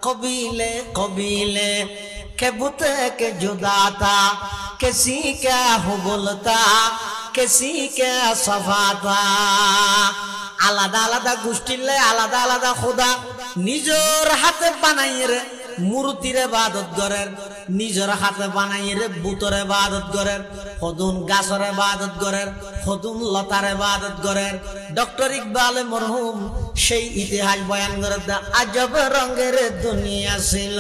कबीले कबीले के बुते के जुदा था, किसी क्या हुबुलता किसी क्या सफा था। आलादा आलादा गोष्ठीले आलादा आलादा खुदा निजर हाथे बानाइए रे मूर्तिर इबादत करें, निजर हाथे बानाइए रे बुतर इबादत करें, खुदुन गाछर इबादत करें, खुदुन लतार इबादत करें। डॉक्टर इकबाल मरहुम সেই ইতিহাস বয়ান করে আজব রঙের দুনিয়া ছিল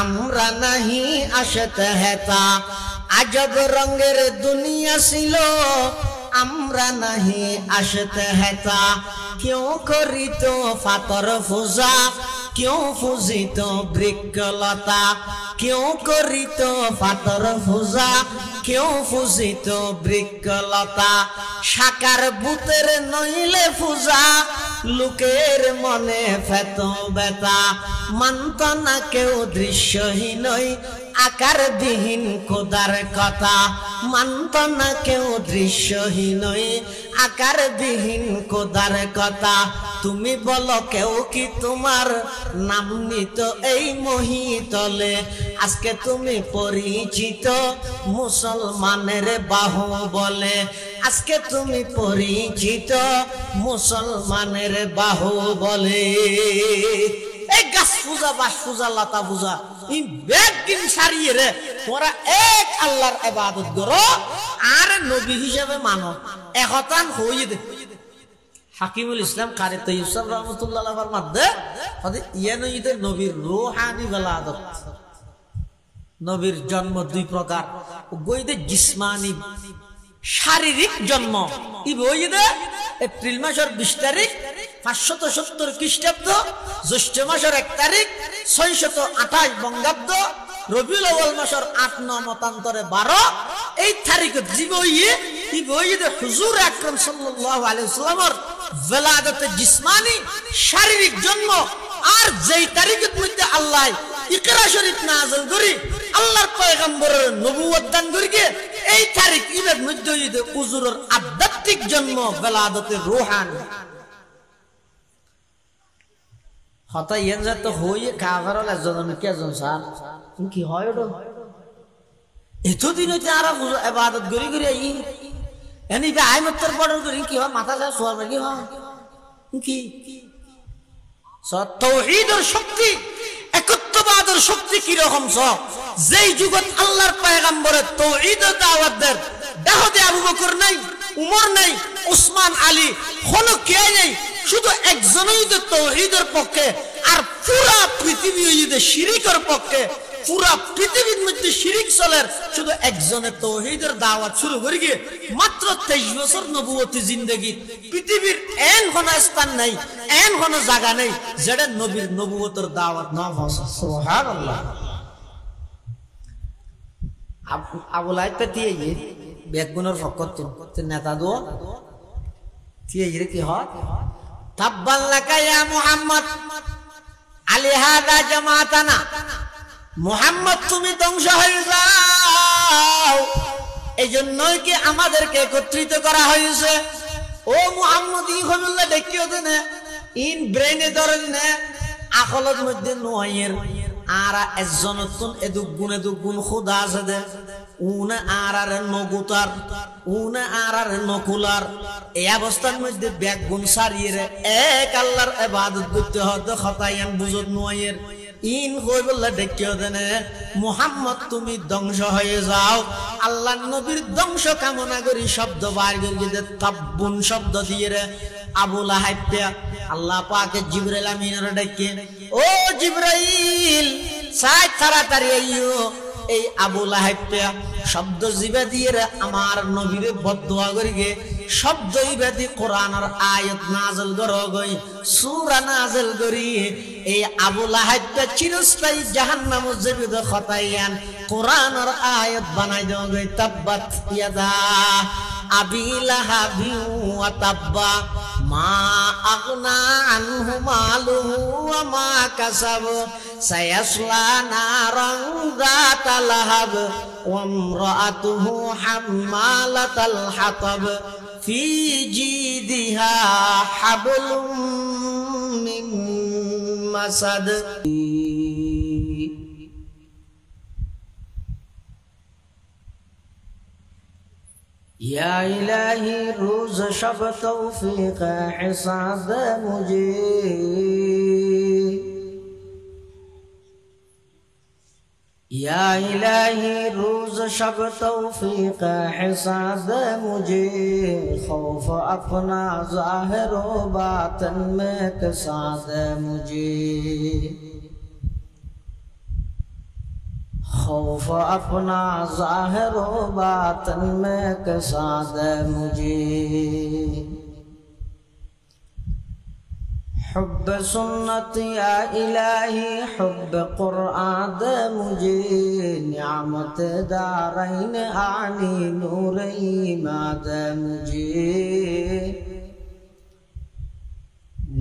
আমরা নাহি আসতে হেতা। আজব রঙের দুনিয়া ছিল আমরা নাহি আসতে হেতা। क्यों करित फातर फुजा क्यों फुजित बृक्षलता, क्यों करित फातर फुजा क्यों फुजित बृक्षलता। साकार भूतेर नइले फुजा लोकेर मने फेत बेता। माনত ना केउ दृश्यहीनई आकार विहीन खुदार कथा। माনত ना केउ दृश्यहीनई आकार विहीन खुदार कथा। তুমি বলো কেউ কি তোমার নাম নিত এই মহিতলে। আজকে তুমি পরিচিত মুসলমানের বাহু বলে। আজকে তুমি পরিচিত মুসলমানের বাহু বলে। এই গাছ পূজা বাস পূজা লতা পূজা এই বেগিন সারিয়ে রে তোরা এক আল্লাহর ইবাদত করো আর নবী হিসেবে মানো। একতান হইয়ে দে হাকিমুল ইসলাম কারি তৈয়ব রহমাতুল্লাহ আলাইহির মধ্যে ইয়ানো ইতে নবীর রূহানি বেলাদত। নবীর জন্ম দুই প্রকার, বইতে জিসমানি শারীরিক জন্ম। ই বইতে এপ্রিল মাসের 20 তারিখ 570 খ্রিস্টাব্দ, জ্যৈষ্ঠ মাসের 1 তারিখ 628 বঙ্গাব্দ, রবিউল আউয়াল মাসের 8-9 মতান্তরে 12 এই তারিখে জীবইয়ে ই বইতে হুজুর আকরাম সাল্লাল্লাহু আলাইহি ওয়াসাল্লামের বেলাদতে জিসমানি শারীরিক জন্ম। আর যেই তারিখের মধ্যে আল্লাহ ইকরা শরীফ নাযিল করি আল্লাহর পয়গম্বরের নবুয়ত দান করিকে এই তারিখ ইবের মধ্যে ঈদে হুজুরের আধ্যাত্মিক জন্ম বেলাদতে রূহানি। হতা ইয়েন যত হইয়ে কাফারল একজন কেজন স্যার কি হয় ওটা এতদিন হইতে আর ইবাদত করি করি এনি বে আই মত্তর পড়র করি কি হয় মাথা যা সোয়ার কি হয় কি তাওহীদের শক্তি একত্ববাদের শক্তি কি রকম যেই যুগত আল্লাহর পয়গম্বরের তাওহীদের দাওয়াত দেন দাওয়াতে আবু বকর নাই উমর নাই উসমান আলী কোনো কে নেই, শুধু একজনই তো তাওহীদের পক্ষে আর পুরা পৃথিবী হইতে শিরকের পক্ষে। পুরা পৃথিবীর মধ্যে শিরিক চলে, শুধু একজনের তাওহীদের দাওয়াত শুরু করে গিয়ে মাত্র 23 বছর নবুয়তি জিন্দেগি পৃথিবীর এন কোনো স্থান নাই এন কোনো জায়গা নেই যেটা নবীর নবুয়তের দাওয়াত না পৌঁছে। সুবহানাল্লাহ। আবু লাইত পেতিয়ে বেগুনের ফকতে নেতা দো তিয়ে কি হয় তাব্বান লাকা ইয়া মুহাম্মদ আলি হাদা জামাতানা। মুহাম্মদ তুমি ধ্বংস হয়ে যাও, এই জন্যই কি আমাদেরকে একত্রিত করা হয়েছে। ও মুহাম্মদ ই খবরলা দেখিও দেনে ইন ব্রেনে ধরনে আকলত মধ্যে নয়ের আর একজনতুন এদুগুণ খুদা আছে দে উনা আর নগুতার উনা আর নকুলার। এই অবস্থার মধ্যে বেগুন সারিয়ে এক আল্লাহর ইবাদত করতে হতো খতায়ান বুঝত নয়ের ইন কই বললা দেখিও দেনে মুহাম্মদ তুমি ধ্বংস হয়ে যাও। আল্লাহ নবীর ধ্বংস কামনা করি শব্দ বার করে তাব্বুন শব্দ দিয়ে রে আবু লাহাব আল্লাহ পাকে জিবরাইল আমিনের ডেকে ও জিবরাইল সাই তাড়াতাড়ি আইও। এই আবু লাহাব শব্দ জিবা দিয়ে রে আমার নবীরে বদদুয়া করি গে শব্দ ইবাদি কোরআনের আয়াত নাযিল করো গই সূরা নাযিল করি। এই আবু লাহাব চিরস্থায়ী জাহান্নামে জীবিত খতায়ান কোরআনের আয়াত বানাই দাও গই তাব্বাত ইয়াদা আবি লাহাবি ওয়া তাব্বা মা আগনা আনহু মালুহু ওয়া মা কাসাব সায়াসলা নারান যাতা লাহাব ওয়া ইমরাআতুহু হাম্মালাতাল হাতাব ফি জিদিহা হাবলুম মিন असद या इलाही रोज शब तौफीक हिसाब मुझे या इलाही रोज शब तौफीक हिसाब मुझे खौफ अपना ज़ाहिर व बातिन में कसाद मुझे खौफ अपना ज़ाहिर व बातिन में कसाद मुझे हुब्ब सुन्नत या इलाही हुब्ब कुरान दे मुझे नियामत दारैन आनी नूर ईमान दे मुझे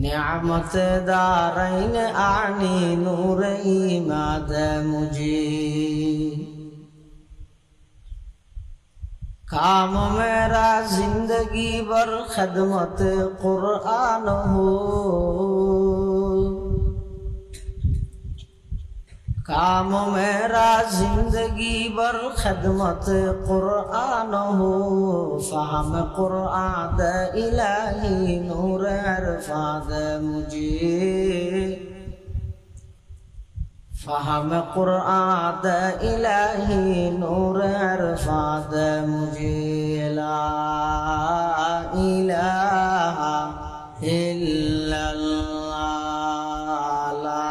नियामत दारैन आनी नूर ईमान दे मुझे काम मेरा जिंदगी भर खदमत कुरान हो काम मेरा जिंदगी भर खदमत कुरान हो फहम कुरान दे इलाही नूर इरफान दे मुझे फहम कुरान दे इलाही नूर इरफान दे मुझे ला इलाहा इल्लल्लाह ला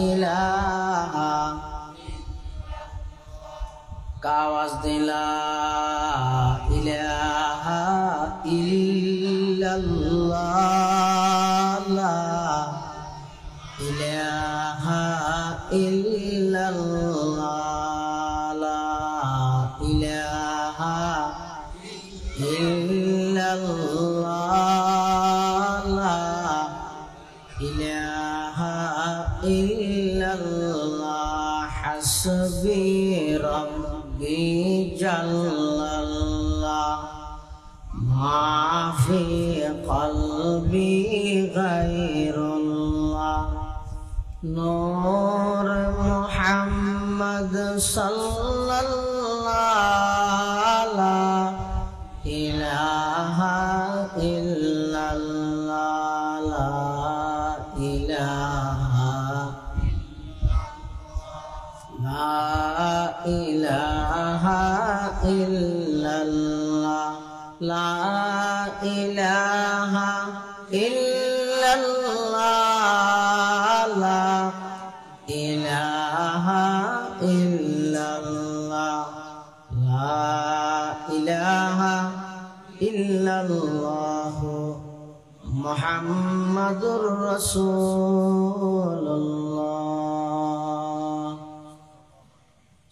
इलाहा का आवाज दिला इलाहा इल्लल्लाह ला इलाहा इल्लल्लाह ला इलाहा इल्लल्लाह ला इलाहा इल्लल्लाह हस्बी रब्बी जल्लल्लाह मा फी क़ल्बी गैरुल्लाह नूर मुहम्मद सल्लल्लाहु ला इलाहा इल्लल्लाह ला इलाहा ला इलाहा इल्लल्लाह ला इलाहा इल्लल्लाह ला इलाहा इल्लल्लाह ला इलाहा इल्लल्लाह मुहम्मदुर रसूलुल्लाह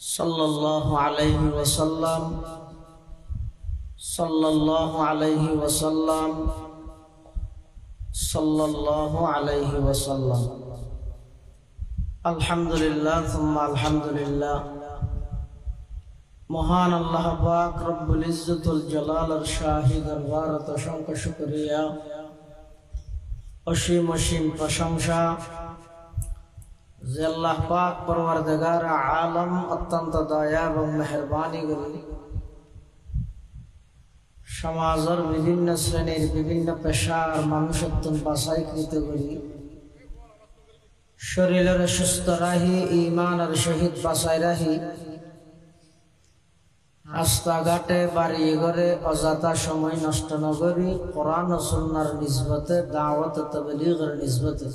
सल्लल्लाहु अलैहि वसल्लम सल्लल्लाहु अलैहि वसल्लम सल्लल्लाहु अलैहि वसल्लम अल्हम्दुलिल्लाह सुम्मा अल्हम्दुलिल्लाह महान अल्लाह पाक रब्बुल इज्जतुल जलाल शाही दरबारत असंख्य शुक्रिया असीम असीम प्रशंसा जे अल्लाह पाक परवरदिगार आलम अत्यंत दया व मेहरबानी करी समाजर विभिन्न श्रेणीर विभिन्न पेशार मानुषत्वन बाछाईकृत करी शरीर सुस्थ राही ईमान शहीद बाछाई राही रास्ता घाटे बाड़ी घरे अजाता समय नष्ट न करी कुरान और सुन्नार निस्बते दावत तबलीगर निस्बते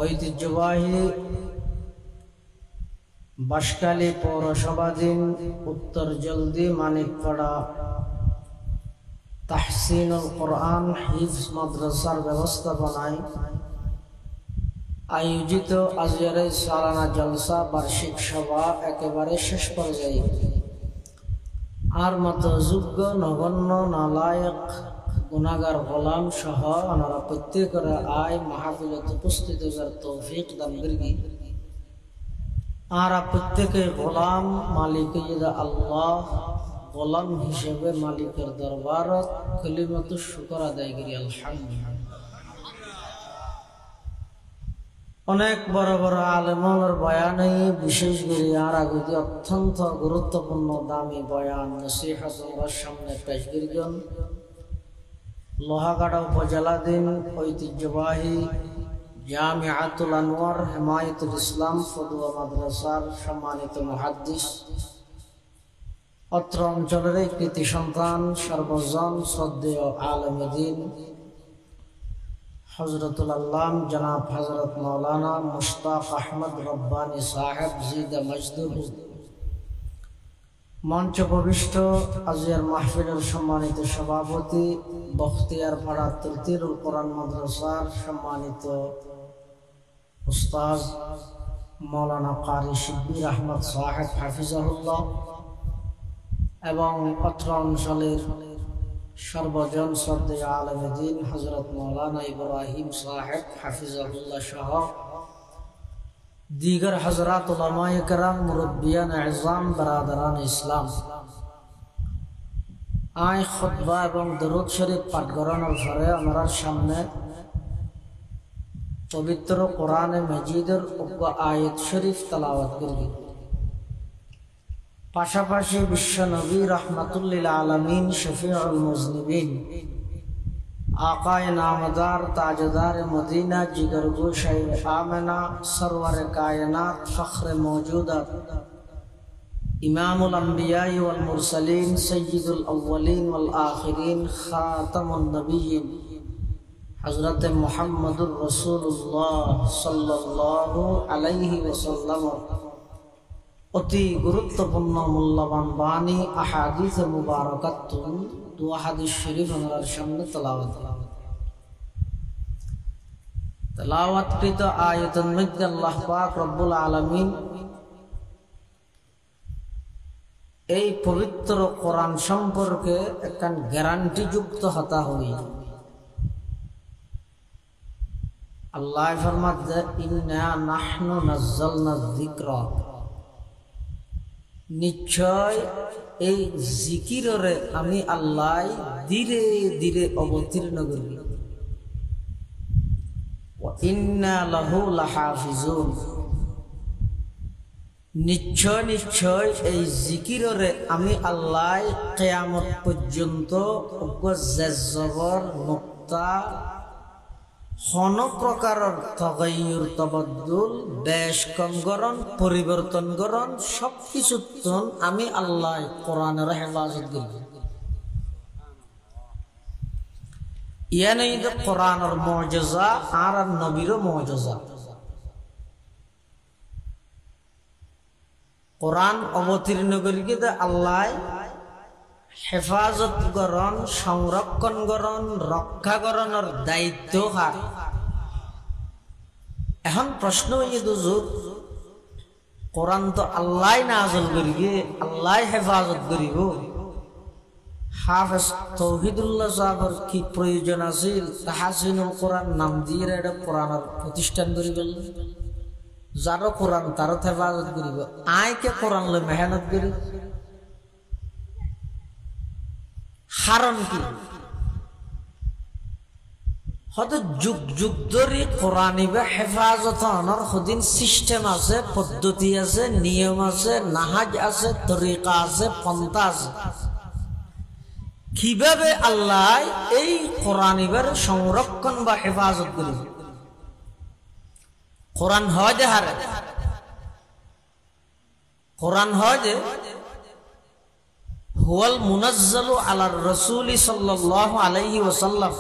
ऐतिह्यबाही बाशकाली पौरसभाधीन उत्तर जल्दी मानिकपाड़ा ताहसीनुल कुरान हिफ्ज मद्रासार व्यवस्थापनाय आयोजित आजकेर सालाना जलसा वार्षिक सभा एकेबारे शेष पर्याये आर मतो योग्य नगण्य नालायक गुनागार गोलाम सह ओनारा प्रत्येकेर आय महफिलत उपस्थित हওয়ার तौफीक दान करी आरा प्रत्येके गोलाम मालिक अल्लाह गोलाम हिसेबे मालिकेर दरबारत कलिमातु शुक्र आदाय करी अल्हम्दुलिल्लाह অনেক বড় বড় আলেমর বয়ানে বিশেষ করে আর আগে অত্যন্ত গুরুত্বপূর্ণ দামি বয়ান নসিহত সামনে পেশ করেছেন লোহাগাড়া উপজেলাধীন ঐতিহ্যবাহী জামিআতুল আনোয়ার হিমায়তুল ইসলাম ফদুয়া মাদ্রাসার সম্মানিত মুহাদ্দিস অত্র অঞ্চলের কৃতি সন্তান সর্বজন শ্রদ্ধেয় আলেমে দ্বীন হযরতুল আল্লাম জনাব হযরত মাওলানা মুশতাক আহমদ রব্বানী সাহেব জিদা মজদুর মঞ্চ প্রবিষ্ট আজকের মাহফিলের সম্মানিত সভাপতি বখতিয়ারপাড়া তরতিরুল কোরআন মাদ্রাসার সম্মানিত উস্তাদ মাওলানা কারি শিব্বির আহমদ সাহেব হাফিজাহুল্লাহ এবং অত্র অঞ্চলের সর্বজন শ্রদ্ধেয় আলেমে দ্বীন হযরত মাওলানা ইব্রাহিম সাহেব হাফিজাহুল্লাহ সহ দিগর হযরত উলামায়ে কেরাম মুরব্বিয়ান আযম বারাদারান ইসলাম আয় খুতবা এবং দরুদ শরীফ পাঠ করানোর পরে আমার সামনে পবিত্র কোরআনে মাজিদের আয়াত শরীফ তেলাওয়াত করব পাশাপাশি বিশ্ব নবী রাহমাতুল লিল আলামিন শফিউল মুজনিবিন आकाए नामदार ताजदार मदीना जिगर गोशाए आमना सरवर कायनात फख्र मौजूदा इमामुल अंबिया वल मुरसलीन सय्यिदुल अव्वलीन वल आखिरीन खातमुन नबिय्यीन हजरत मुहम्मदुर रसूलुल्लाह सल्लल्लाहु अलैहि वसल्लम অতি গুরুত্বপূর্ণ মূল্যবান বাণী আহাদিস মুবারাকাতুন দু হাদিস শরীফ আমার সামনে তেলাওয়াতকৃত আয়াতের মধ্যে আল্লাহ পাক রব্বুল আলামিন এই পবিত্র কোরআন সম্পর্কে একখান গ্যারান্টি যুক্ত হতা হই আল্লাহ ফরমাতে ইন্না নাহনু নাযালনা যিকরা নিশ্চয় এই জিকিররে আমি আল্লাহ ধীরে ধীরে অবতীর্ণ করি ওয়া ইন্না লাহু লাহাফিজুন নিশ্চয় নিশ্চয় এই জিকিররে আমি আল্লাহ কিয়ামত পর্যন্ত জবর নুক্তা কোন প্রকারের তগায়ুর তবদ্দুল দেশ কমগরণ পরিবর্তন করণ সবকিছু আমি আল্লাহ কোরআনের হেফাজত করি ইয়ানি কোরআনের মুজিজা আর নবীর মুজিজা কোরআন অবতীর্ণ করি আল্লাহ হেফাজত করণ সংরক্ষণ করণ রক্ষা করণের দায়িত্ব হার এখন প্রশ্ন হয়ে দুজুর কোরআন তো আল্লাহ নাযিল করিবে আল্লাহ হেফাজত করিব হাফেজ তৌহিদুল্লাহ সাহেবের কি প্রয়োজন আছিল তাহসিনুল কোরআন নাম দিয়ে এটা কোরআনের প্রতিষ্ঠান করিব যারও কোরআন তারও হেফাজত করিব আইকে কোরআন লই মেহনত করি কারণ কি হয়তো যুগ যুগ ধরে কোরআনি বা হেফাজত হওয়ার সদিন সিস্টেম আছে পদ্ধতি আছে নিয়ম আছে নাহাজ আছে তরিকা আছে পন্থা আছে কিভাবে আল্লাহ এই কোরআনিবার সংরক্ষণ বা হেফাজত করিব কোরআন হয় যে হারে কোরআন হয় যে হুয়াল মুনাজ্জালু আলার রাসূলি সাল্লাল্লাহু আলাইহি ওয়াসাল্লাম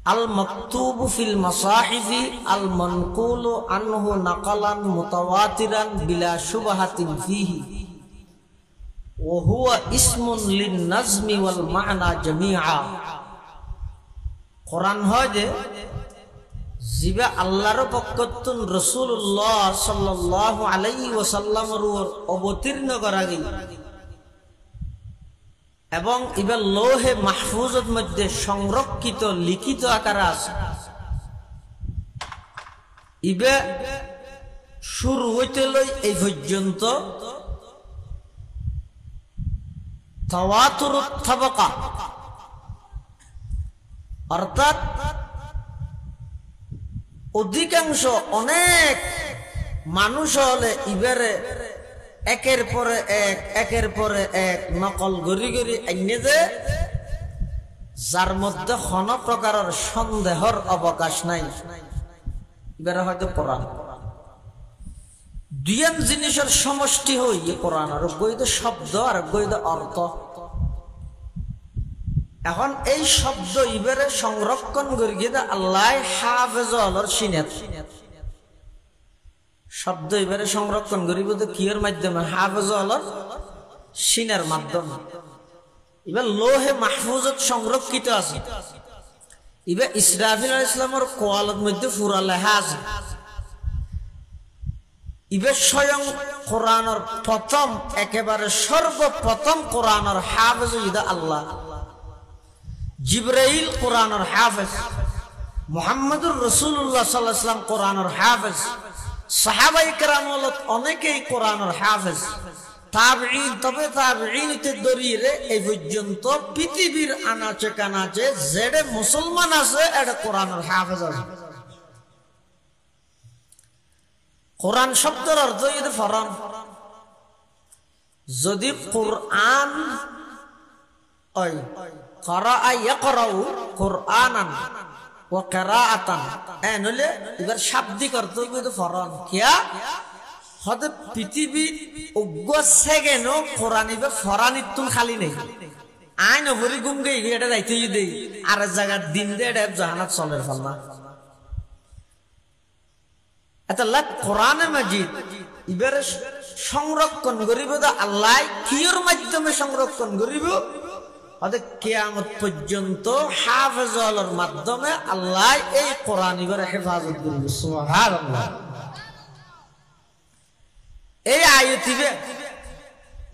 আল মাকতুবু ফিল মাসাহিফি আল মানকুলু আনহু নাকালান মুতাওয়াতিরান বিলা শুবহাতিন ফিহি ওয়া হুয়া ইসমুন লিন নাজমি ওয়াল মা'না জামিআ কোরআন হয় যে জিবা আল্লাহর পক্ষতুন রাসূলুল্লাহ সাল্লাল্লাহু আলাইহি ওয়াসাল্লামের অবতীর্ণ করা গেল এবং ইবা লৌহে মাহফুজের মধ্যে সংরক্ষিত লিখিত আকারে আছে ইবা শুরু হইতে লই এই পর্যন্ত তাওয়াতুরুত তাবাকা অর্থাৎ অধিকাংশ অনেক মানুষ হলে ইবারে একের পরে এক নকল গড়ি গড়ি আইনে যে যার মধ্যে কোন প্রকারের সন্দেহর অবকাশ নাই এবারে হয়তো কোরআন দুইয়ান জিনিসের সমষ্টি হই কোরআন আর বৈধ শব্দ আর বৈধ অর্থ এখন এই শব্দ ইবারে সংরক্ষণ করে গিয়ে আল্লাহ হাফেজর সিনেত শব্দ এবারে সংরক্ষণ করিব তো কিয়ের মাধ্যমে হাফেজর সিনের মাধ্যমে এবার লোহে মাহফুজত সংরক্ষিত আছে এবার ইসরাফিল আলাইহিস সালামের কোয়ালত মধ্যে পুরা লেখা আছে এবার স্বয়ং কোরআনের প্রথম একেবারে সর্বপ্রথম কোরআনের হাফেজ ইদা আল্লাহ জিবরাইল কোরআনের হাফেজ মুহাম্মদুর রাসূলুল্লাহ সাল্লাল্লাহু আলাইহি ওয়াসাল্লাম কোরআনের হাফেজ সাহাবায়ে কেরাম অনেকেই কোরআনের হাফেজ তাবেঈন তবে তাবেঈনতে দরিয়ে এই পর্যন্ত পৃথিবীর আনাচে কানাচে যেডে মুসলমান আছে এটা কোরআনের হাফেজ আছে কোরআন শব্দের অর্থ এটা ফরমান যদি কোরআন ওই ক্বারা ইয়াকরাউ কোরআনান ওয়া কিরাআতান নলে এবার শাব্দিক অর্থ কিন্তু ফরমান কিয়া হতে পৃথিবী উগ্র সেকেন্ড কোরআন ইবে ফরানিতুন খালি নেই আইন ভরি গুম গই এটা যাইতে দেই আর জায়গা দিন দে এটা জাহানাত চলে ফলনা এটা লাগ কোরআনে মাজিদ ইবারে সংরক্ষণ করিব দা আল্লাহ কিয়র মাধ্যমে সংরক্ষণ করিব হতে কিয়ামত পর্যন্ত হাফেজলের মাধ্যমে আল্লাহ এই কোরআন ইবারে হেফাজত করিব সুবহানাল্লাহ এই আয়াতিবে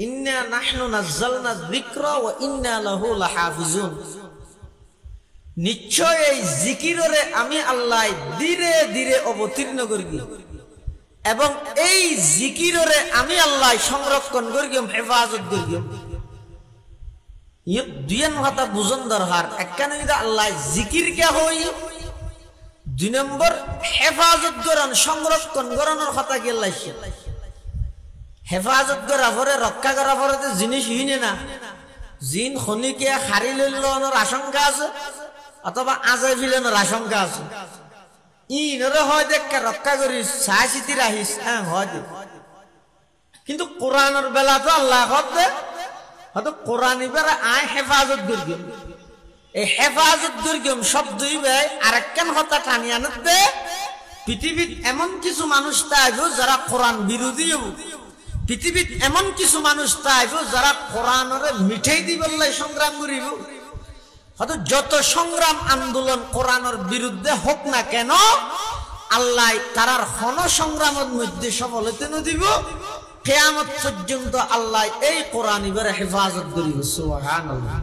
ইন্না নাহনু নাযালনা যিকরা ওয়া ইন্না লাহু লাহাফিজুন নিশ্চয় এই জিকিররে আমি আল্লাহ ধীরে ধীরে অবতীর্ণ করিব এবং এই জিকিররে আমি আল্লাহ সংরক্ষণ করিব হেফাজত করিব ইয়ে দুইন কথা বুঝন দরকার একখানে আল্লাহ জিকির কে হই দুই নম্বর হেফাজত করান সংরক্ষণ করানোর কথা কে লাইছে হেফাজত করা পরে রক্ষা করা পরে জিনিস হইনে না জিন খনিকে হারি লইলানোর আশঙ্কা আছে অথবা আজাই ফিলানোর আশঙ্কা আছে ইনরে হয় দেখ রক্ষা করিস চাই চিতি রাখিস হ্যাঁ হয় দে কিন্তু কোরআনের বেলা তো আল্লাহ দে হয়তো কোরআন এবারে আয় হেফাজত করিম এই হেফাজত করিম শব্দই ভাই আরেকখান কথা টানি আনত দে পৃথিবীত এমন কিছু মানুষ থাকব যারা কোরআন বিরোধী পৃথিবীত এমন কিছু মানুষ থাকব যারা কোরআনের মিঠাই দিবল্লাই সংগ্রাম করিব হয়তো যত সংগ্রাম আন্দোলন কোরআনের বিরুদ্ধে হোক না কেন আল্লাহ তারার হন সংগ্রামের মধ্যে সফল হতে দিব কিয়ামত পর্যন্ত আল্লাহ এই কোরআন এবারে হেফাজত করিব সুবহানাল্লাহ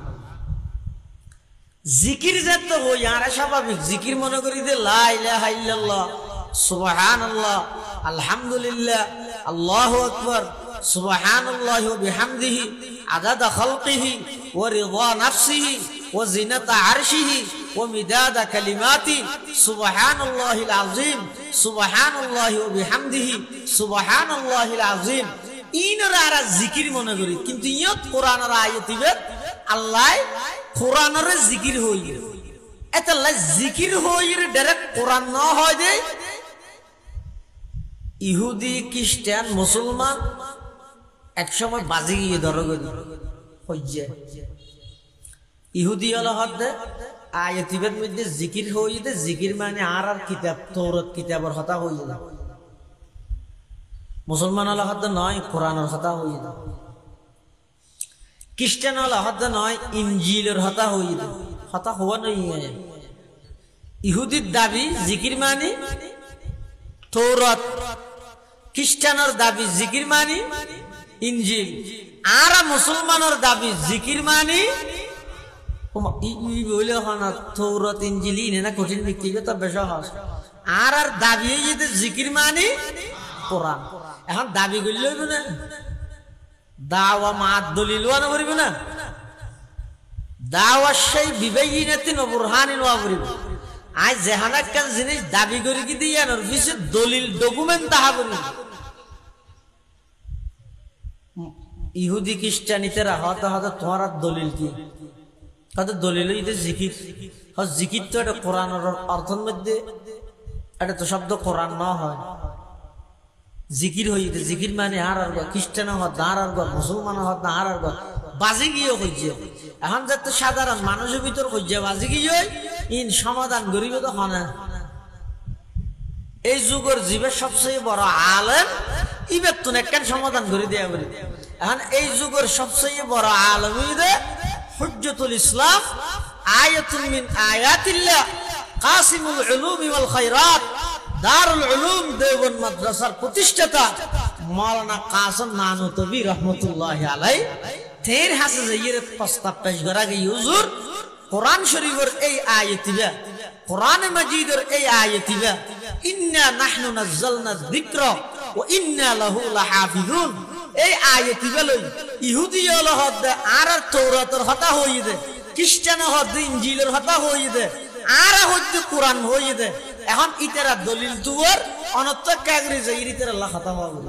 জিকির যত হই আর স্বাভাবিক জিকির মনে করি দে লা ইলাহা ইল্লাল্লাহ সুবহানাল্লাহ আলহামদুলিল্লাহ আল্লাহু আকবার সুবহানাল্লাহি ওয়া বিহামদিহি আদাদা খালকিহি ওয়া রিদা নাফসিহি ওয়া জিনাতা আরশিহি ওয়া মিদাদা কালিমাতি সুবহানাল্লাহিল আযীম সুবহানাল্লাহি ওয়া বিহামদিহি সুবহানাল্লাহিল আযীম ইনরা আর জিকির মনে করি কিন্তু ইয়ত কোরআনের আয়াতিবে আল্লাহ কোরআনের জিকির হই এতলা জিকির হই ডাইরেক্ট কোরআন না হয় দে ইহুদি খ্রিস্টান মুসলমান একসময় বাজি গিয়ে ধরগি হইছে ইহুদি হল হদে আয়াতিবের মধ্যে জিকির হইতে জিকির মানে আর কিতাব তৌরাত কিতাবের কথা হইছে মুসলমান হল হদে নয় কোরআনের কথা হইছে খ্রিস্টান হল হদে নয় ইনজিলের কথা হইছে কথা হওয়া নয় ইহুদির দাবি জিকির মানে তৌরাত খ্রিস্টানের দাবি জিকির মানে ইনজিল আর মুসলমানের দাবি জিকির মানে তৌরাত ইনজিল না কঠিন ব্যক্তিগত বিষয় আর দাবি জিকির মানে কোরআন এখন দাবি করলে হইব না দাওয়া মাত দলিল না করিব না দাওয়া সেই বিবাহিনীতি নবুরহানি নোয়া করিব আজ যেহান একটা জিনিস দাবি করি কি দিয়ে আর পিছে দলিল ডকুমেন্ট তাহা করি ইহুদি খ্রিস্টানিতেরা হতে হতে তোমার দলিল কি হয়তো দলিল জিকির জিকির তো এটা কোরআনের অর্থের মধ্যে এটা তো শব্দ কোরআন না হয় জিকির হইতে জিকির মানে আর আর খ্রিস্টান হত না আর আর মুসলমান হত না আর আর বাজি গিয়ে হইছে এখন যাতে সাধারণ মানুষের ভিতর হইছে বাজি গিয়ে ইন সমাধান গরিব তো হনা এই যুগের জীবের সবচেয়ে বড় আলেম ইবের তুন একখান সমাধান করে দেয়া বলি এখন এই যুগের সবচেয়ে বড় আলেম ইদে হুজ্জতুল ইসলাম আয়াতুন মিন আয়াতিল্লাহ কাসিমুল উলুম ওয়াল খায়রাত দারুল উলুম দেওবন্দ মাদ্রাসার প্রতিষ্ঠাতা মাওলানা কাসিম নানুতুবি রাহমাতুল্লাহি আলাইহি তের হাসে যাইয়ের প্রস্তাব পেশ করা গই হুজুর কোরআন শরীফের এই আয়াতিবা কোরআন মাজিদের এই আয়াতিবা ইন্না নাহনু নাযালনা যিকরা ওয়া ইন্না লাহু লাহাফিজুন এই আয়াতিবা লই ইহুদি হল হদ আর তাওরাতের হতা হইদে খ্রিস্টান হদ ইনজিলের হতা হইদে আর হদ কোরআন হইদে এখন ইতারা দলিল দুয়ার অনত্য কাগরি যাইর ইতারা আল্লাহ খতা হবে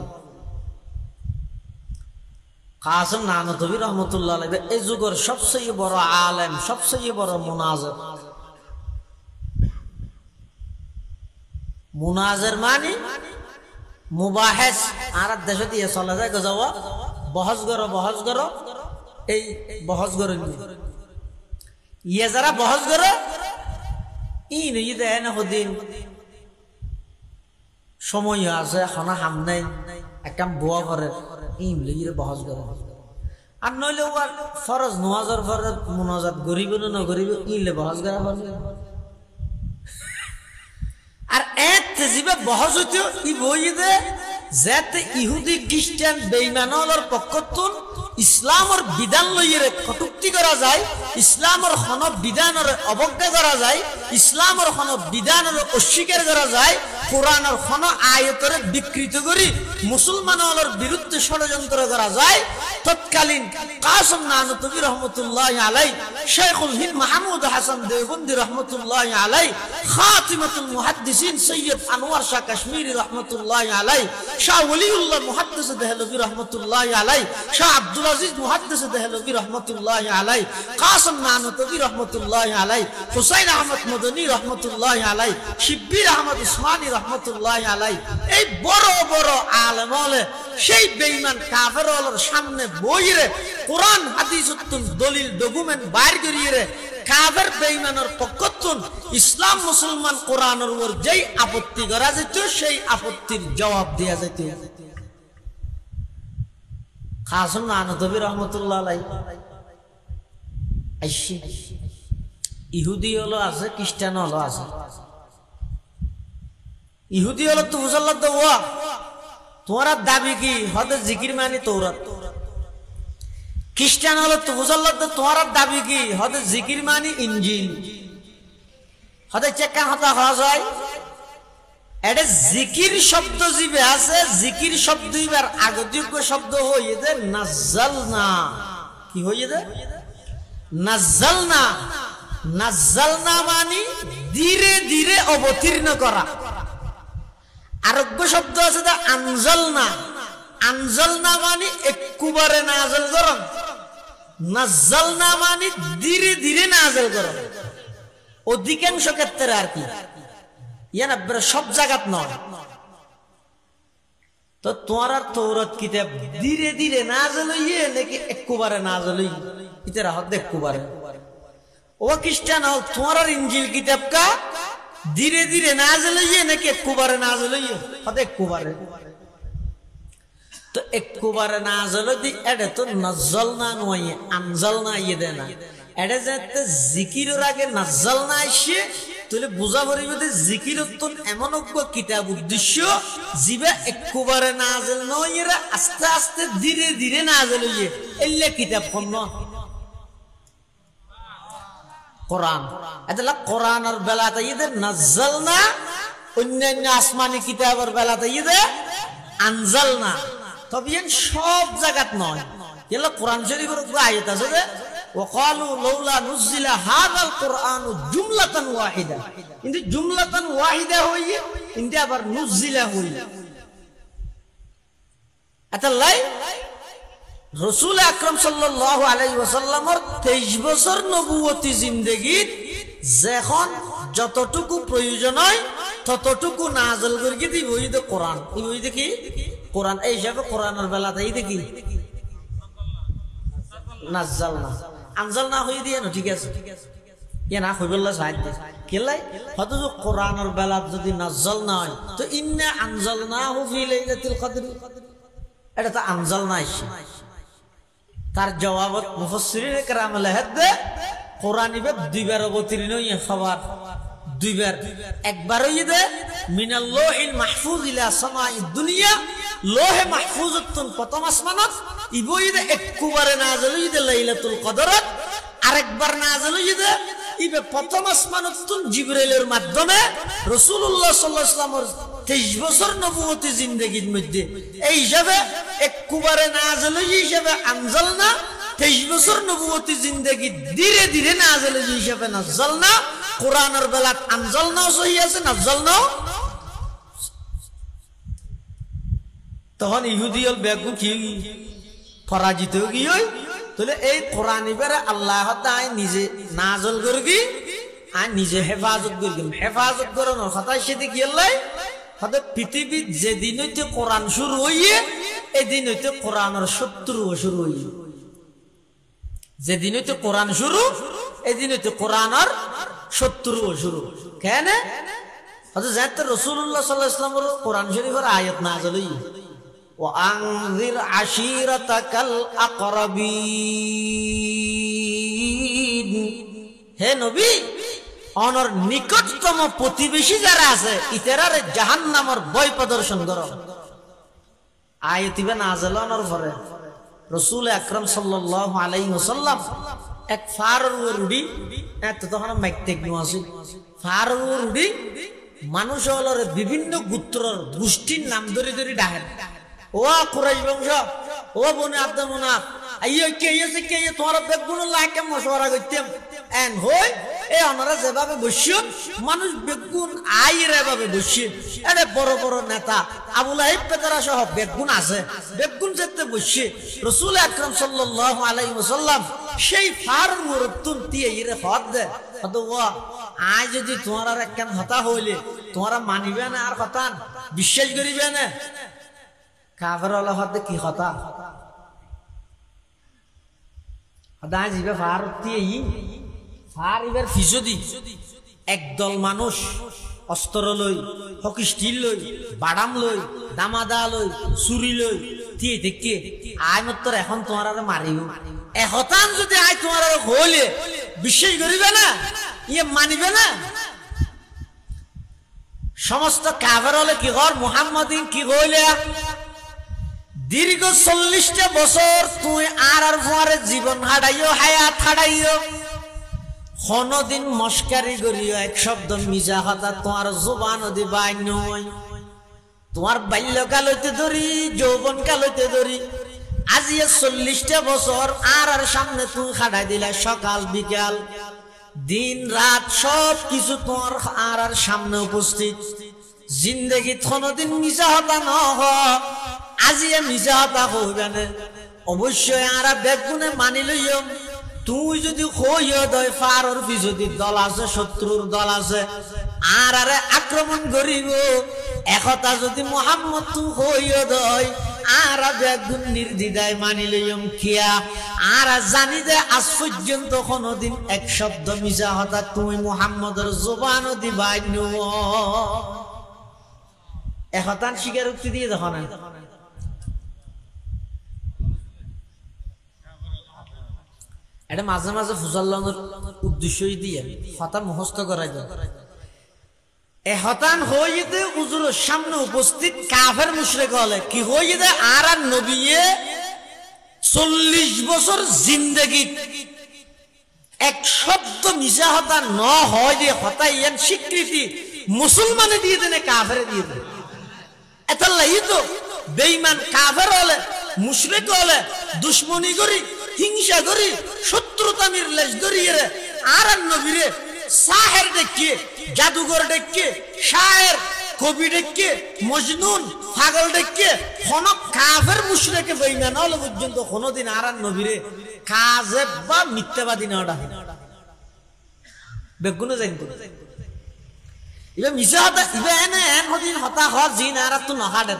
কাসিম নানুতুবি রাহমাতুল্লাহ আলাইহি এই যুগের সবচেয়ে বড় আলেম সবচেয়ে বড় মুনাজির মুনাজির মানে মুবাহিস আর দেশে দিয়ে চলে যায় গজাওয়া বহস করো এই বহস করো ইয়ে যারা বহস করো ইন ইদে না হদিন সময় আছে খানা হাম নাই একদম বুয়া করে ইম লিয়ে বহস করে আর নইলে ওর ফরজ নওয়াজের ফরজ মুনাজাত গরিব না গরিব ইলে বহস করা হবে আর এত জিবে বহস হইতো ই বইদে যাতে ইহুদি খ্রিস্টান বেঈমানর পক্ষতুন ইসলামের বিধান লইরে কটুক্তি করা যায় ইসলামের কোন বিধানের অবজ্ঞা করা যায় ইসলামের কোন বিধানের অস্বীকার করা যায় কোরআনের কোন আয়াতের বিকৃত করি মুসলমানদের বিরুদ্ধে ষড়যন্ত্র করা যায় তৎকালীন কাসিম নানুতুবি রাহমাতুল্লাহি আলাইহি শাইখুল হিন্দ মাহমুদ হাসান দেওবন্দি রাহমাতুল্লাহি আলাইহি খাতিমাতুল মুহাদ্দিসিন সৈয়দ আনোয়ার শাহ কাশ্মীরি রাহমাতুল্লাহি আলাইহি শাহ ওলিউল্লাহ মুহাদ্দিস দেহলভী রাহমাতুল্লাহি আলাইহি শাহ আব্দুল আজিজ মুহাদ্দিস দেহলভী রাহমাতুল্লাহি আলাইহি কাসিম নানুতুবি রাহমাতুল্লাহি আলাইহি হুসাইন আহমদ মদনী রাহমাতুল্লাহি আলাইহি শিব্বির আহমদ উসমানী রাহমাতুল্লাহি আলাইহি এই বড় বড় আলেম হলে সেই বেঈমান কাফেরদের সামনে বইরে কোরআন হাদিসুন দলিল ডকুমেন্ট বাইর করিয়ে কাফের বেঈমানের পক্ষতুন ইসলাম মুসলমান কোরআনের উপর যেই আপত্তি করা যেত সেই আপত্তির জবাব দেয়া যেত কাসিম নানুতুবি রাহমাতুল্লাহ আলাইহি আইসি ইহুদি হলো আছে খ্রিস্টান হলো আছে ইহুদি হলো তো মুসলমান তো ওয়া তোমার দাবি কি হদ জিকির মানে তৌরাত খ্রিস্টান হলো তো মুসলমান তো তোমার দাবি কি হদ জিকির মানে ইনজিল হদে চেকা হতা হওয়া যায় এটা জিকির শব্দ জিবে আছে জিকির শব্দ ইবার আগতিক শব্দ হইয়ে দে নাযালনা কি হইয়ে দে নাযালনা নাযালনা মানে ধীরে ধীরে অবতীর্ণ করা আরোগ্য শব্দ আছে তা আনজালনা আনজালনা মানে একবারে নাযিল করন নাযালনা মানে ধীরে ধীরে নাযিল করন অধিকাংশ ক্ষেত্রে আর কি ইয়ানা সব জায়গাত নয় তো তোমার তৌরাত কিতাব ধীরে ধীরে নাযিল হইয়ে নাকি একবারে নাযিল হইয়ে ইতারা হদ একবারে ও খ্রিস্টান হল তোমার ইনজিল কিতাব কা ধীরে ধীরে নাযিল হইয়ে নাকি একবারে নাযিল হইয়ে হদ একবারে তো একবারে নাযিল দি এটা তো নাযালনা নয় আনজালনা ইয়ে দেয় না এটা যাতে জিকিরের আগে নাযালনা আসে তাহলে বুঝা পড়িবে যে জিকিরত এমন এক কিতাব উদ্দেশ্য জিবা একবারে নাযিল নয় আস্তে আস্তে ধীরে ধীরে নাযিল হইয়ে এলে কিতাব কোন কোরআন এটা কোরআনের বেলাতে ইদের নাযালনা অন্যান্য আসমানি কিতাবের বেলাতে ইদে আনজালনা তবে সব জায়গাত নয় এলা কোরআন শরীফের উপর আয়াত আছে যে وقالوا لولا نزل هذا القرآن جملة واحدة কিন্তু জুমলাতান ওয়াহিদা হইয়ে কিন্তু আবার নুজিলা হইয়ে আতাল্লাই রাসূল আকরাম সাল্লাল্লাহু আলাইহি ওয়াসাল্লামের 23 বছর নবুয়তি জিন্দেগীত যখন যতটুকু প্রয়োজন হয় ততটুকু নাযিল করে দিব এই তো কোরআন এই দেখি কোরআন এই হিসাবে কোরআনের বেলাতে এই দেখি নাযালনা আনজালনা হই দিয়ে না ঠিক আছে ইয়া না হইবল্লা সাহায্য কেলাই হয়তো কোরআনের বেলা যদি নাযালনা হয় তো ইন্না আনজালনাহু ফি লাইলাতুল কদর এটা তো আনজালনা আইছে তার জবাবত মুফাসসিরিনে কেরাম লেখে কোরআন ইবে দুইবার অবতীর্ণ হই খবর দুইবার একবার হই দে মিনাল লাউহিল মাহফুজ ইলা সামাঈদ দুনিয়া লোহে মাহফুজতুন প্রথম আসমানত ইবই দে একবারে নাযিল হই দে লাইলাতুল কদরত আরেকবার নাযিল হই দে ইবে প্রথম আসমানতুন জিবরাইলের মাধ্যমে রাসূলুল্লাহ সাল্লাল্লাহু আলাইহি ওয়াসাল্লামের 23 বছর নবুয়তি জিন্দেগীর মধ্যে এই হিসাবে একবারে নাযিল হই হিসাবে আনজালনা 23 বছর নবুয়তি জিন্দেগী ধীরে ধীরে নাযিল হই হিসাবে নাযালনা কোরআনের বেলাত আনজালনা সহি আছে নাযালনা তখন ইহুদিয়ল বেগু কি পরাজিত গিয়ে তাহলে এই কোরআন ইবারে আল্লাহ তাআলা নিজে নাযিল করবি আর নিজে হেফাজত করবি হেফাজত করানোর কথা সেটা কি আল্লাহ হয়তো পৃথিবীর যেদিন হইতে কোরআন শুরু হইয়ে এদিন হইতে কোরআনের শত্রু শুরু হইয়ে যেদিন হইতে কোরআন শুরু এদিন হইতে কোরআনের শত্রু শুরু কেন হয়তো যাতে রাসূলুল্লাহ সাল্লাল্লাহু আলাইহি ওয়াসাল্লামের কোরআন শরীফের আয়াত নাযিল হইয়ে وأنذر عشيرتك الأقربين হে নবী অনর নিকটতম প্রতিবেশী যারা আছে ইতারারে জাহান্নামের ভয় প্রদর্শন করো আয়াতিবে নাযিল হওয়ার পরে রাসূল আকরাম সাল্লাল্লাহু আলাইহি ওয়াসাল্লাম এক ফারুরুডি এত তখন মাইকটেক নওয়াসি ফারুরুডি মানুষ হলরে বিভিন্ন গোত্রর গোষ্ঠীর নাম ধরে ধরে ডাকেন ও কুরাইশ বংশ ও বনে আব্দুল মুনাফ আইয়ো কে আছে কে তোমরা বেগুন লাকে মশওয়ারা করতেম এন্ড হই এই আমরা যেভাবে বসিও মানুষ বেগুন আইরে ভাবে বসি এরে বড় বড় নেতা আবু লাহিব পেতরা সহ বেগুন আছে বেগুন যেতে বসি রাসূল আকরাম সাল্লাল্লাহু আলাইহি ওয়াসাল্লাম সেই ফারুর মুরতুন দিয়ে ইরে হদ দে তো ও আজ যদি তোমরা একখান হতা হইলে তোমরা মানিবে না আর কথা বিশ্বাস করিবে না কাফের হলে হতে কি কথা হদায় জিবে ভারতী ফার ইবার ফিসদি একদল মানুষ অস্ত্র লই হকি স্টিল লই বাদাম লই দামাদা লই চুরি লই দিয়ে দেখে আয় মাত্র এখন তোমার মারিব এহতান যদি আয় তোমার হইলে বিশ্বাস করিবে না ইয়ে মানিবে না সমস্ত কাফের হলে কি কর মুহাম্মাদিন কি কইলে দীর্ঘ 40টা বছর তুই আর পরে জীবন হারাইও হায়াত হারাইও কোনদিন মস্কারি করিও এক শব্দ মিজা কথা তোমার জবান দিবাই নয় তোমার বাল্যকাল হইতে ধরি যৌবন কাল হইতে ধরি আজি 40টা বছর আর সামনে তুই খাড়াই দিলা সকাল বিকাল দিন রাত সব কিছু তোমার আর সামনে উপস্থিত জিন্দেগি কোনদিন মিজা হতা ন আজি মিজা হতা হইবে না অবশ্যই আর বেগুনে মানি লইম তুই যদি কইও দয় ফারর যদি দল আছে শত্রুর দল আছে আর আরে আক্রমণ করিব একতা যদি মুহাম্মদ তুই কইও দয় আর বেগুন নির্দ্বিধায় মানি লইম কিয়া আর জানি যে আজ পর্যন্ত কোনদিন এক শব্দ মিজা হতা তুই মুহাম্মদের জবান দিবাই ন একতান স্বীকারোক্তি দিয়ে দেখো না এটা মাঝে মাঝে ফুজাল্লানোর উদ্দেশ্যই দিয়ে হতা মুখস্থ করাই যায় হতান হইতে হুজুরের সামনে উপস্থিত কাফের মুশরিক হলে কি হইতে আর নবীয়ে 40 বছর জিন্দেগি এক শব্দ মিশা হতা ন হয় যে হতা ইয়ান স্বীকৃতি মুসলমানে দিয়ে দেনে কাফেরে দিয়ে দেন এতাল্লাই তো বেঈমান কাফের হলে মুশরিক হলে দুশমনি করি হিংসা করি সত্য শত্রুতামির লেজ ধরিয়ে রে আর নবীরে সাহের ডেকে জাদুঘর ডেকে শায়ের কবি ডেকে মজনুন পাগল ডেকে কোন কাফের মুশরিকে বেঈমান হলে পর্যন্ত কোনদিন আর নবীরে কাযেব বা মিথ্যাবাদী না ডাকে বেগুনে জানি ইবে মিছা হতা ইবে এনে এন হদিন হতা হর জিন আর তো নহাডে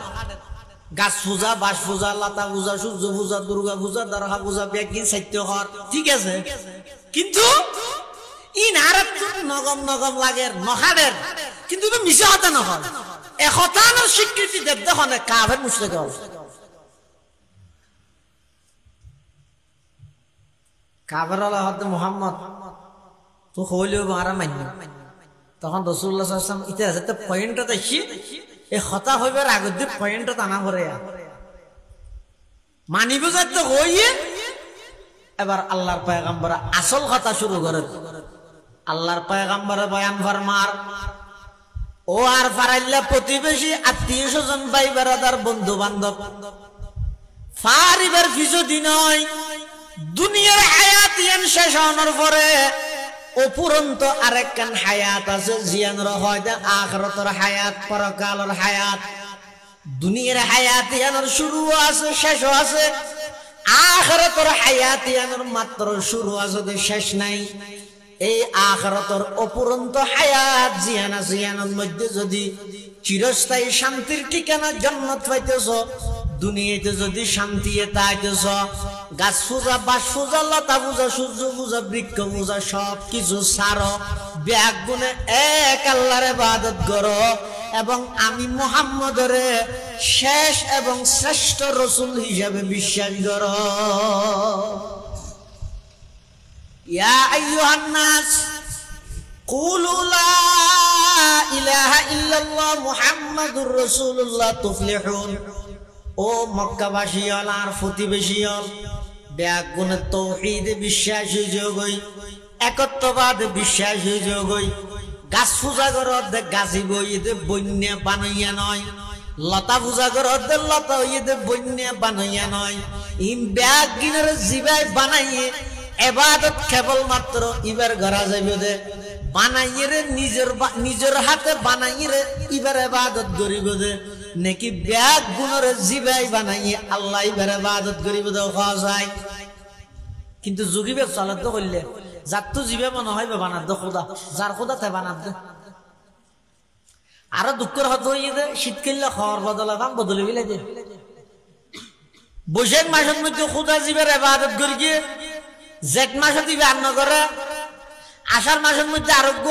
গাছ পূজা বাস পূজা লতা পূজা সূর্য পূজা দুর্গা পূজা দরগা পূজা বেগিন সাহিত্য হর ঠিক আছে কিন্তু ইন আর তো নগম নগম লাগে নহাডের কিন্তু ইবে মিছা হতা নহল একতানোর স্বীকৃতি দেব দেখনে কাফের মুশরিক হল কাফের হল হতে মুহাম্মদ তো হইলেও মারা মান্য তখন রাসূলুল্লাহ সাল্লাল্লাহু আলাইহি ওয়াসাল্লাম ইতিহাসে তো পয়েন্টটা দেখি এই হতা হইবার আগে দি পয়েন্টটা টানা করে মানিব যাতে হইয়ে এবার আল্লাহর পয়গম্বর আসল কথা শুরু করে আল্লাহর পয়গম্বর বয়ান ফরমার ও আর ফারাইল্লা প্রতিবেশী আত্মীয় স্বজন ভাই বেরাদার বন্ধু বান্ধব ফারিবার কিছু নয় দুনিয়ার হায়াত ইয়ান শেষ হওয়ার পরে অপুরন্ত আরেকখান হায়াত আছে জিয়ানোর হয়তো আখিরাতের হায়াত পরকালের হায়াত দুনিয়ার হায়াত ইয়ানোর শুরু আছে শেষও আছে আখিরাতের হায়াত ইয়ানোর মাত্র শুরু আছে শেষ নাই এই আখিরাতের অপুরন্ত হায়াত জিয়ানোর মধ্যে যদি চিরস্থায়ী শান্তির ঠিকানা জান্নাত পাইতেছ দুনিয়াতে যদি শান্তি তাইতেছ গাছ পূজা বাস পূজা লতা পূজা সূর্য পূজা বৃক্ষ পূজা সব কিছু ছাড়ো ব্যাগ গুনে এক আল্লাহর ইবাদত করো এবং আমি মুহাম্মদের শেষ এবং শ্রেষ্ঠ রাসূল হিসেবে বিশ্বাস করো ইয়া আইয়ুহান নাস কুলু লা ইলাহা ইল্লাল্লাহ মুহাম্মাদুর রাসূলুল্লাহ তুফলিহুন ও মক্কাবাসী হল আর প্রতিবেশী হল ব্যাগুণ তৌহিদ বিশ্বাস যোগই একত্ববাদ বিশ্বাস যোগই গাছ পূজা করত গাছি বইতে বন্যা বানাইয়া নয় লতা পূজা করত লতা হইতে বন্যা বানাইয়া নয় ইম ব্যাগ কিনার জিবাই বানাইয়ে এবাদত কেবল মাত্র ইবার করা যাবে দে বানাইয়ে রে নিজের হাতে বানাইয়ে রে ইবার এবাদত করিব দে নাকি ব্যাগ গুণের জিবাই বানাইয়ে আল্লাহ ইবার ইবাদত করিব দে খাওয়া যায় কিন্তু যুগিবে চলত করলে যার তো জিবে মনে হয় বানাত দে খোদা যার খোদা তাই বানাত দে আরো দুঃখের হত হইয়ে দে শীতকালে খাওয়ার বদলে কাম বদলে বিলে দে বৈশাখ মাসের মধ্যে খোদা জিবের ইবাদত করি গিয়ে জেঠ মাসে দিবে আন্ন করে আষাঢ় মাসের মধ্যে আরোগ্য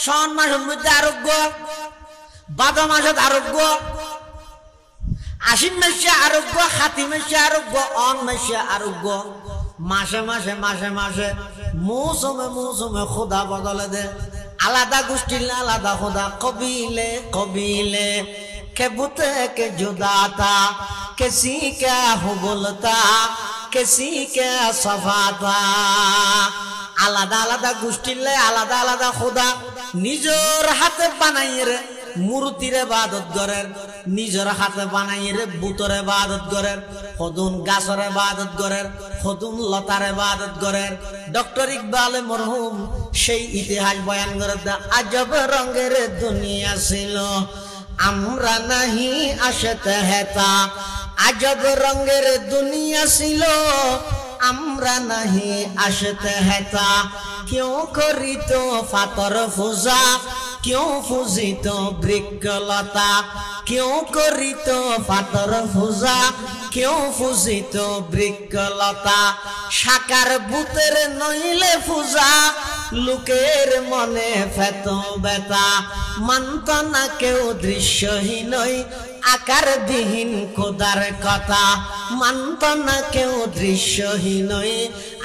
শাওন মাসের মধ্যে আরোগ্য বাদা মাসে আরোগ্য আশ্বিন মাসে আরোগ্য খাতি মাসে আরোগ্য অন মাসে আরোগ্য মাসে মাসে মাসে মাসে মৌসুমে মৌসুমে খোদা বদলে দে আলাদা গোষ্ঠীর আলাদা খোদা কবিলে কবিলে কে বুতে কে জুদাতা কিসি কে হু বলতা কিসি কে সফাতা আলাদা আলাদা গোষ্ঠীর আলাদা আলাদা খোদা নিজের হাতে বানাইয়ে রে মূর্তির ইবাদত করেন নিজের হাতে বানাইয়ে রে বুতর ইবাদত করেন খদুন গাছের ইবাদত করেন খদুন লতার ইবাদত করেন ডক্টর ইকবাল মরহুম সেই ইতিহাস বয়ান করে আজব রঙের দুনিয়া ছিল আমরা নাহি আসতে হেতা আজব রঙের দুনিয়া ছিল আমরা নাহি আসতে হেতা কেউ করিত ফাতর পূজা কেউ পূজিত বৃক্ষলতা কেউ করিত ফাতর পূজা কেউ পূজিত বৃক্ষলতা সাকার ভূতের নইলে পূজা লোকের মনে ফেত বেতা মানত না কেউ দৃশ্যহীন আকার বিহীন খোদার কথা মানত না কেউ দৃশ্যহীন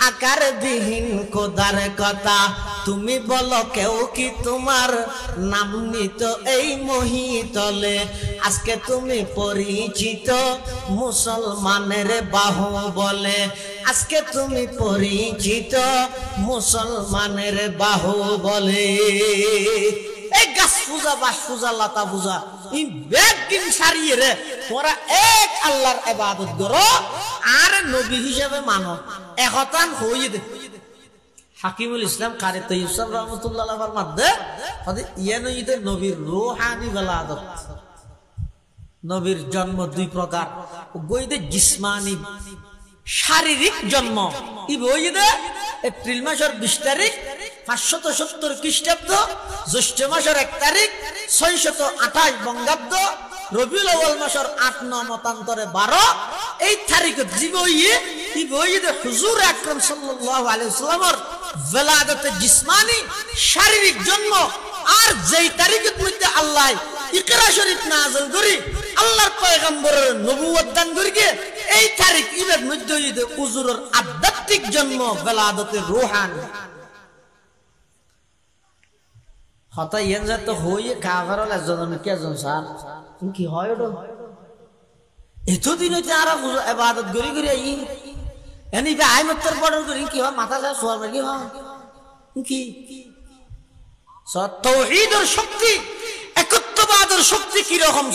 আকার বিহীন খোদার কথা তুমি বলো কেউ কি তোমার নাম নিত এই মহিতলে আজকে তুমি পরিচিত মুসলমানের বাহু বলে আজকে তুমি পরিচিত মুসলমানের বাহু বলে এই গাছ পূজা বাস পূজা লতা পূজা এই ব্যাগ দিন সারিয়ে রে তোরা এক আল্লাহর ইবাদত করো আর নবী হিসেবে মানো একতান হইয়ে দে হাকিমুল ইসলাম কারি তৈয়ব রহমতুল্লাহ আলাইহির মধ্যে ইয়ানুইদের নবীর রূহানি বেলাদত নবীর জন্ম দুই প্রকার গইদে জিসমানি শারীরিক জন্ম ই বইদে এপ্রিল মাসের 20 তারিখ 570 খ্রিস্টাব্দ জ্যৈষ্ঠ মাসের 1 তারিখ 628 বঙ্গাব্দ রবিউল আউয়াল মাসের 8-9 মতান্তরে 12 এই তারিখে জীবইয়ে ই বইদে হুজুর আকরাম সাল্লাল্লাহু আলাইহি ওয়াসাল্লামের বেলাদতে জিসমানি শারীরিক জন্ম আর যেই তারিখের মধ্যে আল্লাহ ইকরা শরীফ নাযিল করি আল্লাহর পয়গম্বরের নবুয়ত দান করিকে এই তারিখ ইবের মধ্যে ঈদে হুজুরের আধ্যাত্মিক জন্ম বেলাদতে রূহানি হতা ইয়ানজা তো হইয়ে কাফারল একজন কি একজন স্যার কি হয় ওটা এতদিন হইতে আর ইবাদত করি করি এনি বে আইমত্তর পড়র করি কি হয় মাথা যা সোয়ার কি হয় কি তাওহীদের শক্তি একত্ববাদের শক্তি কি রকম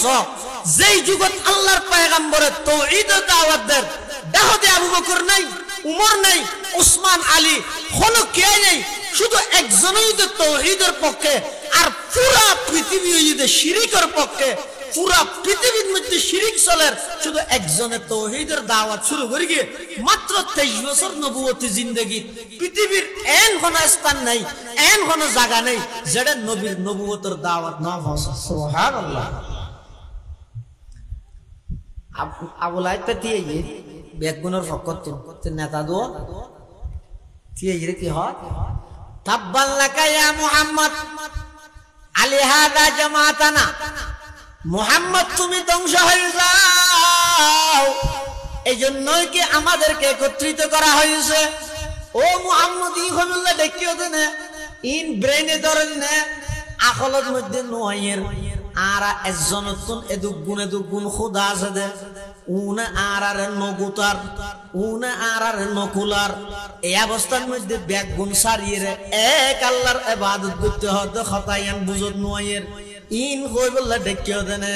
যেই যুগত আল্লাহর পয়গম্বরের তাওহীদের দাওয়াত দেন দাওয়াতে আবু বকর নাই উমর নাই উসমান আলী কোনো কে নেই শুধু একজনই তো তাওহীদের পক্ষে আর পুরা পৃথিবী হইতে শিরকের পক্ষে পুরা পৃথিবীর মধ্যে শিরক চলে শুধু একজনের তাওহীদের দাওয়াত শুরু করে গিয়ে মাত্র 23 বছর নবুয়তি জিন্দেগি পৃথিবীর এন কোনো স্থান নাই এন কোনো জায়গা নেই যেটা নবীর নবুয়তের দাওয়াত না পৌঁছে সুবহানাল্লাহ আবু লাইত পেতিয়ে বেগুনের ফকতে নেতা দো তিয়ে কি হয় তাব্বান লাকা ইয়া মুহাম্মদ আলি হাদা জামাতানা মুহাম্মদ তুমি ধ্বংস হয়ে যাও এইজন্যই কি আমাদেরকে একত্রিত করা হয়েছে ও মুহাম্মদ ই খবরলা দেখিও দেনে ইন ব্রেনে ধরনে আকলত মধ্যে নয়ের আরা একজনতুন এদুগুণ খুদা আছে দে উনা আরারে নগুতার উনা আরারে নকুলার এই অবস্থার মধ্যে বেগুন সারিয়ে এক আল্লাহর ইবাদত করতে হতে খতায়ান বুঝত নয়ের ইন কই বললা দেখিও দেনে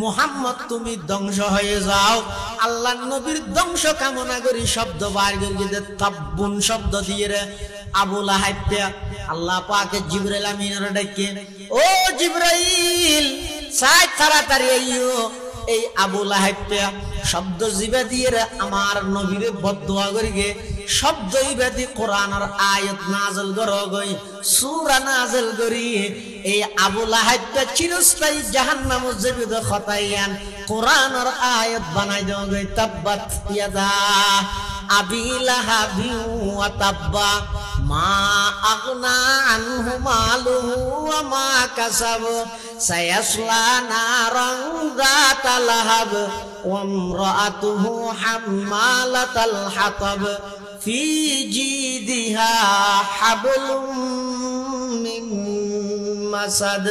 মুহাম্মদ তুমি ধ্বংস হয়ে যাও আল্লাহর নবীর ধ্বংস কামনা করি শব্দ বার করে তাব্বুন শব্দ দিয়ে রে আবু লাহাব আল্লাহ পাকে জিবরাইল আমিনের ডেকে ও জিবরাইল সাই তাড়াতাড়ি আইও এই আবু লাহাব শব্দ জিবা দিয়ে রে আমার নবীরে বদদুয়া করিগে শব্দ ইবাদি কোরআনের আয়াত নাযিল করগই সূরা নাযিল করি এই আবু লাহাব চিরস্থায়ী জাহান্নামে যাবে খতায়ান কোরআনের আয়াত বানাই দেগই তাব্বাত ইয়াদা আবি লাহাবি ওয়া তাব্বা মা আগনা আনহু মালুহু ওয়া মা কাসাব সায়াসলা নারান যাতা লাহাব ওয়া ইমরাআতুহু হাম্মালাতাল হাতাব ফি জিদিহা হাবলুম মিন মাসাদ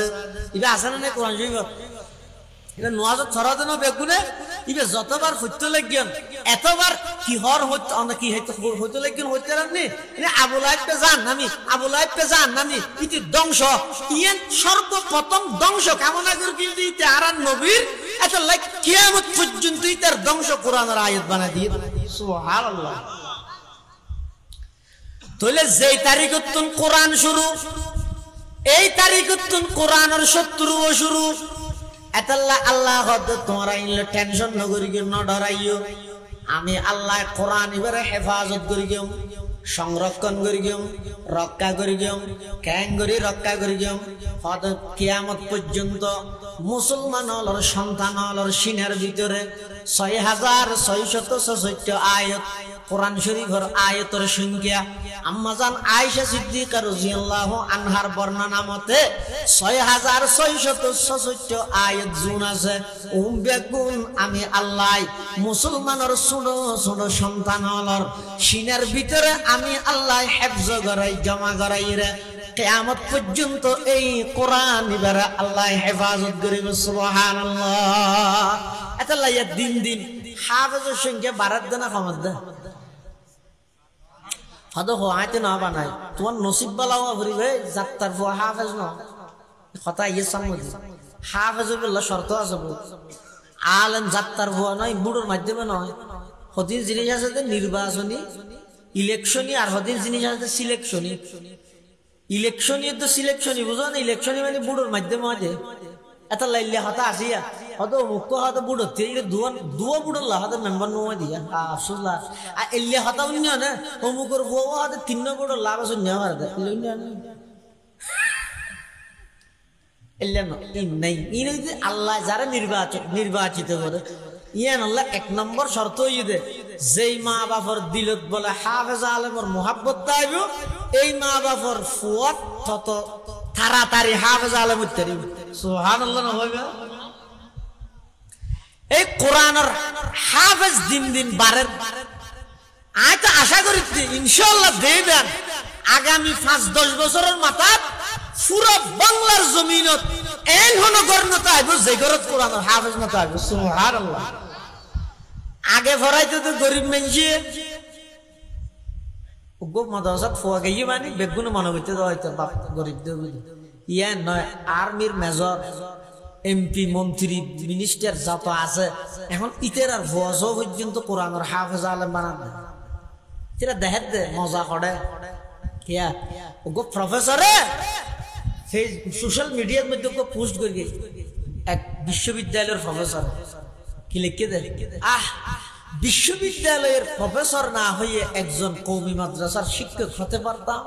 ইবা আসানে কোরআন শরীফ এটা নওয়াজ ছড়াতে না বেগুনে ইবে যতবার হইতে লাগেন এতবার কি হর হইতে অনেক কি হইতে লাগেন হইতে রাখনি এনে আবু লাহাব জান আমি আবু লাহাব জান আমি ইতি ধ্বংস ইয়েন সর্বপ্রথম ধ্বংস কামনা করে কিন্তু ইতি আরান নবীর এত লাইক কিয়ামত পর্যন্ত ইতার ধ্বংস কোরআনের আয়াত বানাই দিয়ে সুবহানাল্লাহ তাহলে যেই তারিখতুন কোরআন শুরু এই তারিখতুন কোরআনের শত্রুও শুরু এতাল্লাহ আল্লাহ হদ তোমরা ইনলে টেনশন ন করি ন ডরাইও আমি আল্লাহ কোরআন এবারে হেফাজত করি গেম সংরক্ষণ করি গেম রক্ষা করি গেম ক্যাং করি রক্ষা করি গেম হদ কিয়ামত পর্যন্ত মুসলমান হলর সন্তান হলর সিনের ভিতরে 6666 আয়াত কোরআন শরীফের আয়াতের সংখ্যা আম্মাজান আয়েশা সিদ্দিকা রাদিয়াল্লাহু আনহার বর্ণনা মতে 6666 আয়াত জুন আছে বেগুন আমি আল্লাহ মুসলমানের শুনো শুনো সন্তান হলর সিনের ভিতরে আমি আল্লাহ হেফজ করাই জমা করাই রে কিয়ামত পর্যন্ত এই কোরআন এবারে আল্লাহ হেফাজত করিব সুবহানাল্লাহ এতাল্লাহ দিন দিন হাফেজের সংখ্যা বাড়াত দেনা কমাত দে হদ হইতে না বানাই তোমার নসিব বালাও ভরিবে যাত্রার ফুয়া হাফেজ ন কথা ইয়ে সামদি হাফেজ বললা শর্ত আছে আলেম যাত্রার ফুয়া নয় বুড়োর মাধ্যমে নয় হদিন জিনিস আছে যে নির্বাচনী ইলেকশনই আর হদিন জিনিস আছে সিলেকশনই। ইলেকশনই তো সিলেকশনই, বুঝো না? ইলেকশনই মানে বুড়োর মাধ্যমে আছে। এটা লাইলে হতা আসিয়া হয়তো মুখ্য হয়তো বুড়ো দুয়া বুড়ো হয়তো মেম্বার নোয়া দিয়া আফসোস লাভ আর এলিয়া হতা উন্নয় না অমুকর বউ হয়তো 3 বুড়ো লাভ আছে উন্নয় হারতে আল্লাহ যারা নির্বাচিত করে ইয়ান আল্লাহ 1 নম্বর শর্ত হইতে যেই মা বাপর দিলত বলে হাফেজ আলেমর মোহাব্বত তাইব এই মা বাপর ফুয়াত তত তাড়াতাড়ি হাফেজ আলেম উত্তরি সুবহানাল্লাহ না হইবে। এই কোরআনের হাফেজ দিন দিন বাড়ের আয় তো আশা করি ইনশাআল্লাহ দেবেন আগামী 5-10 বছরের মাথায় পুরো বাংলার জমিনত এই হলো গর্ণতা আইব যে গরত কোরআনের হাফেজ না তাইব সুবহানাল্লাহ। আগে ভরাইতে তো গরিব মানুষে উগ্র মাদ্রাসাত ফোয়া গিয়ে মানে বেগুন মনে করতে হয়তো বাপ গরিব দেব ইয়া নয়। আর্মির মেজর এমপি মন্ত্রী মিনিস্টার যত আছে এখন ইতের আর বয়স পর্যন্ত কোরআনের হাফেজ আলেম বানান এরা দেখার দে মজা করে কিয়া উগ্র প্রফেসরে সোশ্যাল মিডিয়ার মধ্যে পোস্ট করে এক বিশ্ববিদ্যালয়ের প্রফেসর কি লিখে দেয় বিশ্ববিদ্যালয়ের প্রফেসর না হয়ে একজন কওমি মাদ্রাসার শিক্ষক হতে পারতাম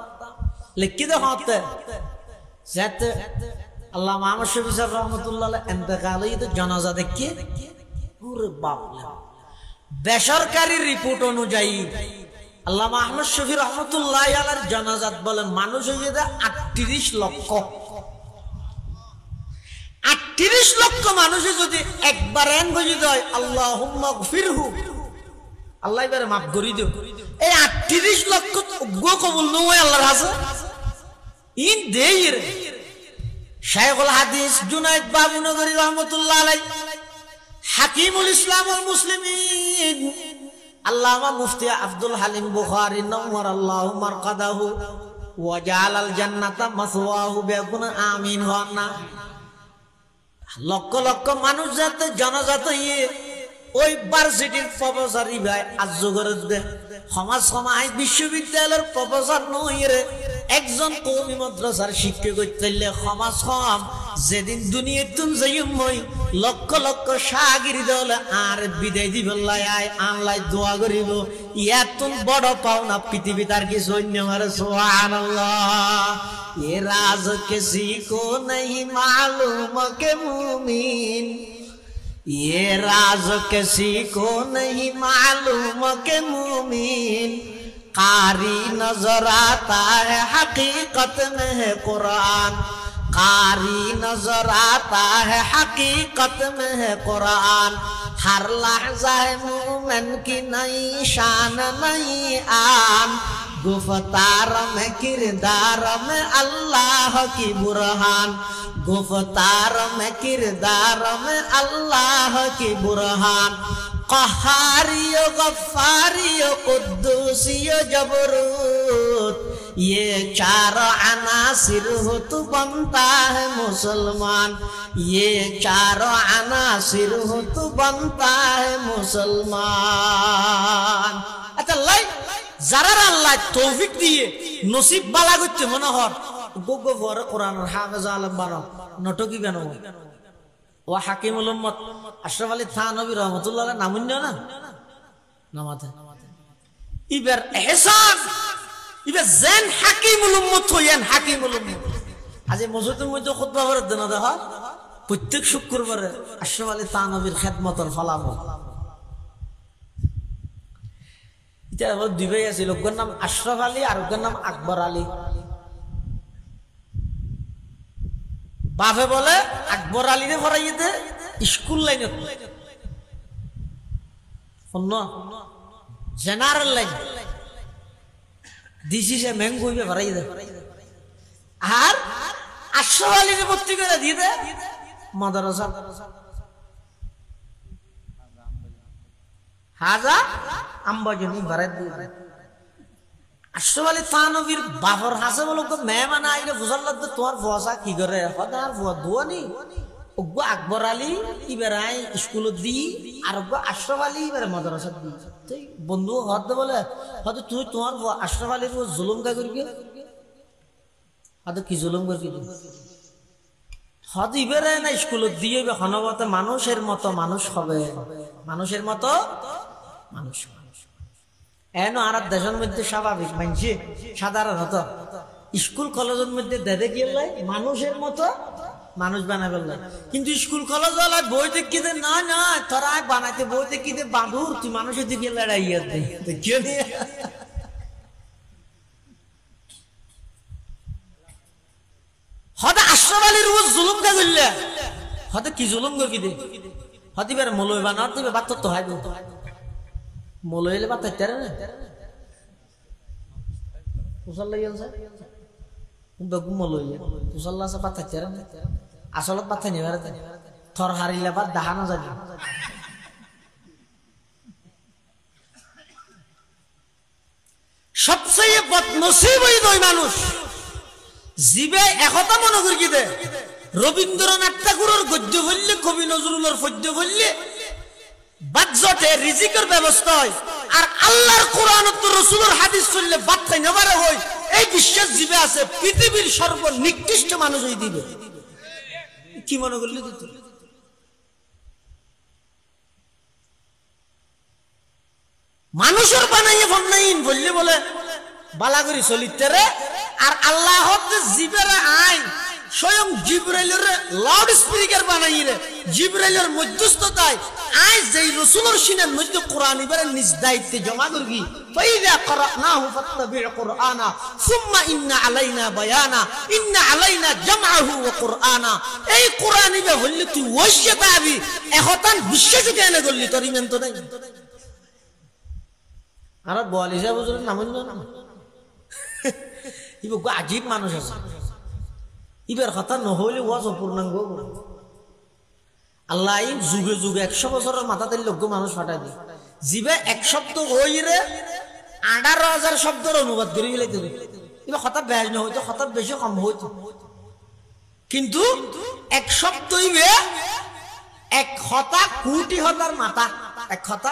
লিখে দে হতে যাতে আল্লাহ মুহাম্মদ শফি সাহেব রহমাতুল্লাহ ইন্তেকাল হইতে জানাজা দেখে ওরে বাপ বেসরকারি রিপোর্ট অনুযায়ী আল্লাহ মুহাম্মদ শফি রহমাতুল্লাহ আলাইহির জানাজাত বলে মানুষ হয়ে যায় 38 লক্ষ। 38 লক্ষ মানুষে যদি একবার এন গজি দেয় আল্লাহুম্মা গফিরহু আল্লাহ এবারে মাফ করে দিও এই 38 লক্ষ গো কবুল নয় আল্লাহর কাছে ইন দেইর শাইখুল হাদিস জুনায়েদ বাবুনগরী রহমাতুল্লাহ আলাইহি হাকিমুল ইসলাম ওয়াল মুসলিমিন আল্লামা মুফতি আব্দুল হালিম বুখারী নওয়ার আল্লাহু মারকাদাহু ওয়া জাআলাল জান্নাতা মাসওয়াহু বেগুন আমিন হনা। লক্ষ লক্ষ মানুষ যাতে জনজাত হয়ে ওই ভার্সিটির প্রফেসর ভাই আজ করে দে সমাজ সমাজ বিশ্ববিদ্যালয়ের প্রফেসর নয় রে একজন কওমি মাদ্রাসার শিক্ষক হইতে সমাজ সম যেদিন দুনিয়ার তুন যাইমই লক্ষ লক্ষ শাগিরদ হলে আর বিদায় দিবল্লাই আয় আল্লাহ দোয়া করিব ইয়াতুন বড় পাওনা পৃথিবী তার কিছু অন্য মারে সুবহানাল্লাহ। ये राज किसी को नहीं मालूम के मुमीन ये राज किसी को नहीं मालूम के मुमीन कारी नजर आता है हकीकत में है कुरान कारी नजर आता है हकीकत में है कुरान हर लहजा है मोमिन की नई शान नई आन गुफ्तार में किरदार में अल्लाह की बुरहान गुफ्तार में किरदार में अल्लाह की बुरहान क़हारियो गफ्फारियो कुद्दूसियो जबरूत ये चारों अनासिर हो तो बनता है मुसलमान ये चारों अनासिर हो तो बनता है मुसलमान। अच्छा लाई যারা আল্লাহ তৌফিক দিয়ে নসিব বালা করতে মনে হর গোগো পরে কোরআনের হাফেজ আলেম বানাও নটকি বানাও ও হাকিমুল উম্মত আশরাফ আলী থানভী রাহমাতুল্লাহ আলাইহি নামুন্য না নামাতে ইবার ইহসান ইবার জেন হাকিমুল উম্মত হইয়ান হাকিমুল উম্মত আজ মসজিদের মধ্যে খুতবা পড়ে দেন দেখা প্রত্যেক শুক্রবারে আশরাফ আলী থানভীর খেদমতের ফলাফল দুই ভাই আছে লোকের নাম আশরাফ আলী আর ওর নাম আকবর আলী। বাপে বলে আকবর আলীরে পড়াইতে স্কুল লাইনে জেনারেল লাইন দিছি সে ম্যাঙ্গো পড়াইতে আর আশরাফ আলীরে ভর্তি করে দিয়ে দে মাদ্রাসা হাজা আম্বাজনী ভারত দিয়ে আশরাফ আলী থানভীর বাপর হাসে বলো মেহমান আইলে বুঝার লাগতো তোমার ভসা কি করে হদার ভুয়া দোয়ানি ওগো আকবর আলী ইবেরাই স্কুলত দি আর ওগো আশরাফ আলী ইবের মাদ্রাসাত দি তুই বন্ধু হদ বলে হয়তো তুই তোমার আশরাফ আলীর জুলুম কা করবি হয়তো কি জুলুম করবি হয়তো ইবেরাই না স্কুলত দিয়ে হনবতে মানুষের মতো মানুষ হবে মানুষের মতো মানুষ এন আর দেশের মধ্যে স্বাভাবিক মানছি সাধারণত স্কুল কলেজের মধ্যে দেদে গেলে মানুষের মতো মানুষ বানাবে কিন্তু স্কুল কলেজ বই দেখি না না তোরা বানাইতে বই দেখি বাঁধুর তুই মানুষের দিকে লড়াইয়া দেখিও নিয়ে হয়তো আশরাফ আলীর উপর জুলুম কা করলে হয়তো কি জুলুম করবি দে হয়তো এবার মলয় বানাও তুই বাত তো হয় মলয় এলে বাত না কুশল লাগিয়েছে বেগু মলয় কুশল আছে বাত না আসলত বাত নিবার থর হারিলে বাদ দেখানো যায় সবচেয়ে বদনসিব ওই মানুষ জীবে একতা মনে করি দে রবীন্দ্রনাথ ঠাকুরের গদ্য বললে কবি নজরুলের পদ্য বললে বাজটে রিজিকের ব্যবস্থা হয় আর আল্লাহর কোরআন ও রাসূলের হাদিস চললে বাদ খাই নেবারে হয় এই বিশ্বাস জীবে আছে পৃথিবীর সর্বনিকৃষ্ট মানুষ হই দিবে কি মনে করলি তুই মানুষের বানাইয়ে ফন্নাইন বললে বলে বালা করি চলিতে রে আর আল্লাহ জীবের আইন স্বয়ং জিবরাইলের লাউড স্পিকার বানাই রে জিবরাইলের মধ্যস্থতায় আজ যেই রাসূলের সিনার মধ্যে কোরআন ইবারে নিজ দায়িত্বে জমা করবি ফাইযা ক্বরানাহু ফাত্তাবি' কুরআনা সুম্মা ইন্না আলাইনা বায়ানা ইন্না আলাইনা জামআহু ওয়া কুরআনা এই কোরআন ইবে হইলে তুই ওইসে পাবি এখন বিশ্বাস কেন করলি তোর ইমান তো নাই আর বলি সাহেব হুজুরের নাম হইল না ইবে আজীব মানুষ আছে ইবের কথা নহলে ওয়াজ অপূর্ণাঙ্গ আল্লাহ যুগে যুগে 100 বছরের মাথাতে লোক মানুষ ফাটাই দিয়ে জিবে এক শব্দ হইরে 18,000 শব্দের অনুবাদ করে গেলাইতে এবার কথা বেশ না হইতো কথা বেশি কম হইতো কিন্তু এক শব্দ হইবে এক কথা কোটি হতার মাথা এক কথা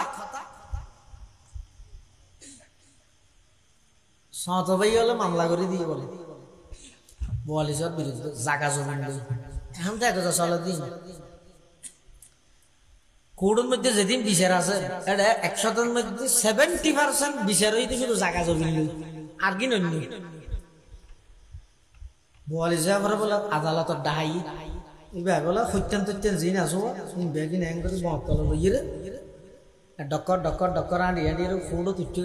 সতবাই হলে মামলা করে দিয়ে বলে বলিসর বিরুদ্ধে জাগা জমিন এখন তো 100 দিন কোর্টের মধ্যে যেদিন বিচার আছে এটা 100-এর মধ্যে 70% বিচার হইতে শুধু জাগা জমিন আর কি নন্য বলিসা বলে আদালতের ডাহাই এবার বলে সত্যান তথ্যান জিন আছো বেগিন হ্যাং করে বহতল লইরে ডক্কর ডক্কর ডক্কর আনি আনি ফুড়ো তুটে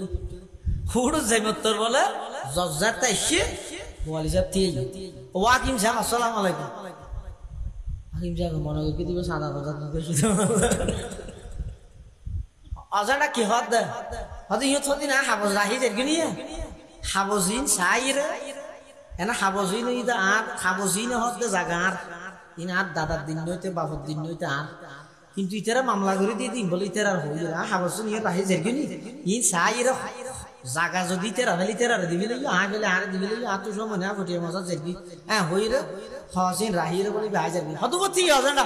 ফুড়ো যাইমত্তর বলে জজ্জাতে এসে বলিসা তিই ও হাকিম সাহেব আসসালামু আলাইকুম হাকিম সাহেব মনে করে দিবে সাদা কথা আজাটা কি হদ হদি ইয়ত হদি না হাবজ রাহি যের গনিয়া হাবজিন সাইরে এনা হাবজিন ইদা আর হাবজিন হদ জাগার ইন আর দাদার দিন নইতে বাপর দিন নইতে আর কিন্তু ইতারা মামলা করে দিয়ে দিন বলে ইতারা হইল না হাবজিন ইয়ে রাহি যের গনি ইন সাইরে জাগা যদি তেরা হলি তেরা দিবি লই আ গেলে আর দিবি লই আ তো সময় না ফটিয়ে মজা যেরবি হ্যাঁ হইরে হসিন রাহিরে বলি ভাই যাবি হদবতি আজানা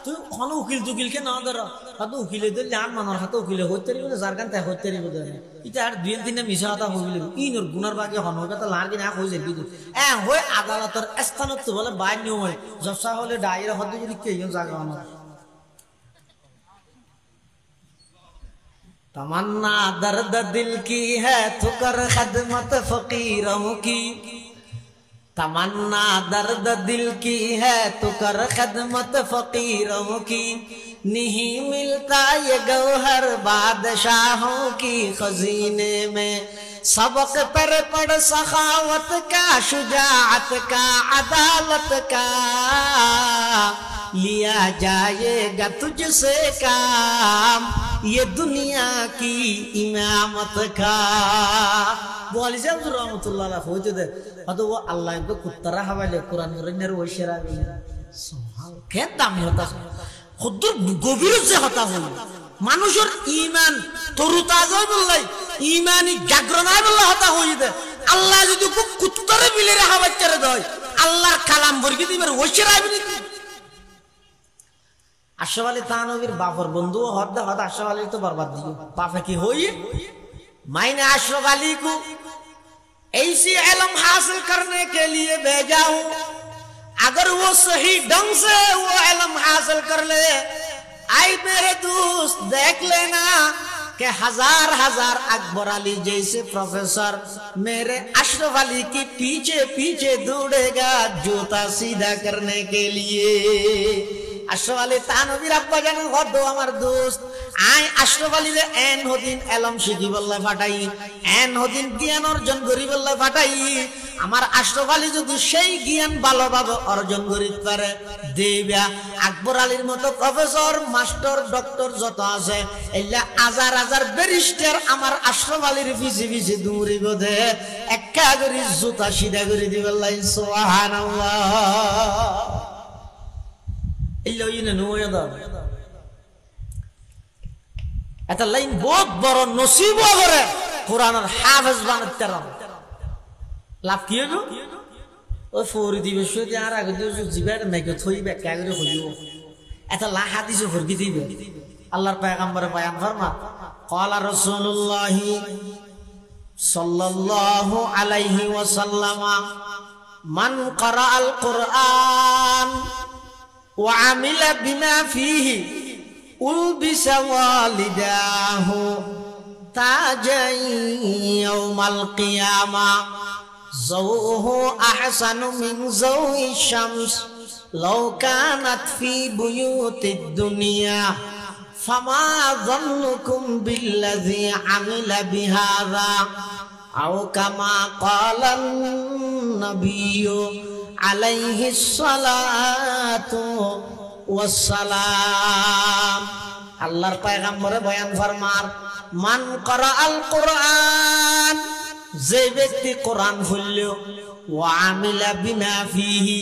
তুই কোন উকিল তুকিলকে না ধর হদ উকিলে দল জান মানর হাতে উকিলে হইতে রিবে জারগান তাই হইতে রিবে ধরে ইটা আর দুই তিন মিছা কথা হইলে ইনর গুনার বাকি হনবে তো লার কি না কই যেরবি হ্যাঁ হই আদালতের স্থানত তো বলে বাই নিয়ম হয় জসা হলে ডাইরে হদ যদি কে ইন জায়গা না तमन्ना दर्द दिल की है तो कर खदमत फकीरों की तमन्ना दर्द दिल की है तो कर खदमत फकीरों की नहीं मिलता ये गौहर बादशाहों की खजीने में सबक पर पढ़ सखावत का शुजाअत का अदालत का लिया जाएगा तुझसे काम ये दुनिया की इमामत का बोली जब रहमतुल्लाह अलैह हो जदे अतो वो अल्लाह को कुत्तरा हवाले कुरान रनर वो शरा सुभान क्या दाम होता खुद गभीर से होता हो মানুষের ঈমান তরুতাজা বললাই ঈমানি জাগরণা বললা হতা হই দে আল্লাহ যদি কুত্তরে মিলে রাখা বাচ্চারে দেয় আল্লাহর কালাম বর্গি দিবার ওইশরা আইবনি আশরাফ আলী থানভীর বাপর বন্ধু হদ হদ আশরাফ আলী तो बर्बाद दियो बाप की होई मैंने अशरफ अली को ऐसी इल्म हासिल करने के लिए भेजा हूं अगर वो सही ढंग से वो इल्म हासिल कर ले आई मेरे दोस्त देख लेना कि हजार हजार अकबर अली जैसे प्रोफेसर मेरे अशरफ अली के पीछे पीछे दौड़ेगा जूता सीधा करने के लिए अशरफ अली थानवीर अब्बा जान हद আমার दोस्त আই আশরাফ আলী রে এন হদিন এলম শিখি বল্লা ফাটাই এন হদিন জ্ঞান অর্জন করি বল্লা ফাটাই আমার আশরাফ আলী যদি সেই জ্ঞান ভালোভাবে অর্জন করিতে পারে দেবা আকবর আলীর মতো প্রফেসর মাস্টার ডক্টর যত আছে এলা হাজার হাজার ব্যারিস্টার আমার আশরাফ আলীর পিছে পিছে দৌড়িব দে একা করে জুতা সিধা করে দিবেল্লাই সুবহানাল্লাহ ইল্লা ইনা নুয়াদা এটা লাইন বহুত বড় নসিব করে কোরআনের হাফেজ বানাতে লাভ কি হলো ওই ফরি দিবে শুধু আর আগে দিও জিবার মেকে থইবে কাগরে হইও এটা লা হাদিস ফরকি দিবে আল্লাহর পয়গম্বর বয়ান ফরমা ক্বালা রাসূলুল্লাহ সাল্লাল্লাহু আলাইহি ওয়াসাল্লাম মান ক্বারাআল কুরআন ওয়া আমিলা বিমা ফীহি ألبس والداه تاجا يوم القيامة زوه أحسن من زوء الشمس لو كانت في بيوت الدنيا فما ظنكم بالذي عمل بهذا أو كما قال النبي عليه الصلاة والسلام আল্লাহর পয়গম্বর বয়ান ফরমার মান ক্বারাআল কুরআন যে ব্যক্তি কোরআন পড়লো ওয়া আমিলা বিমা ফীহি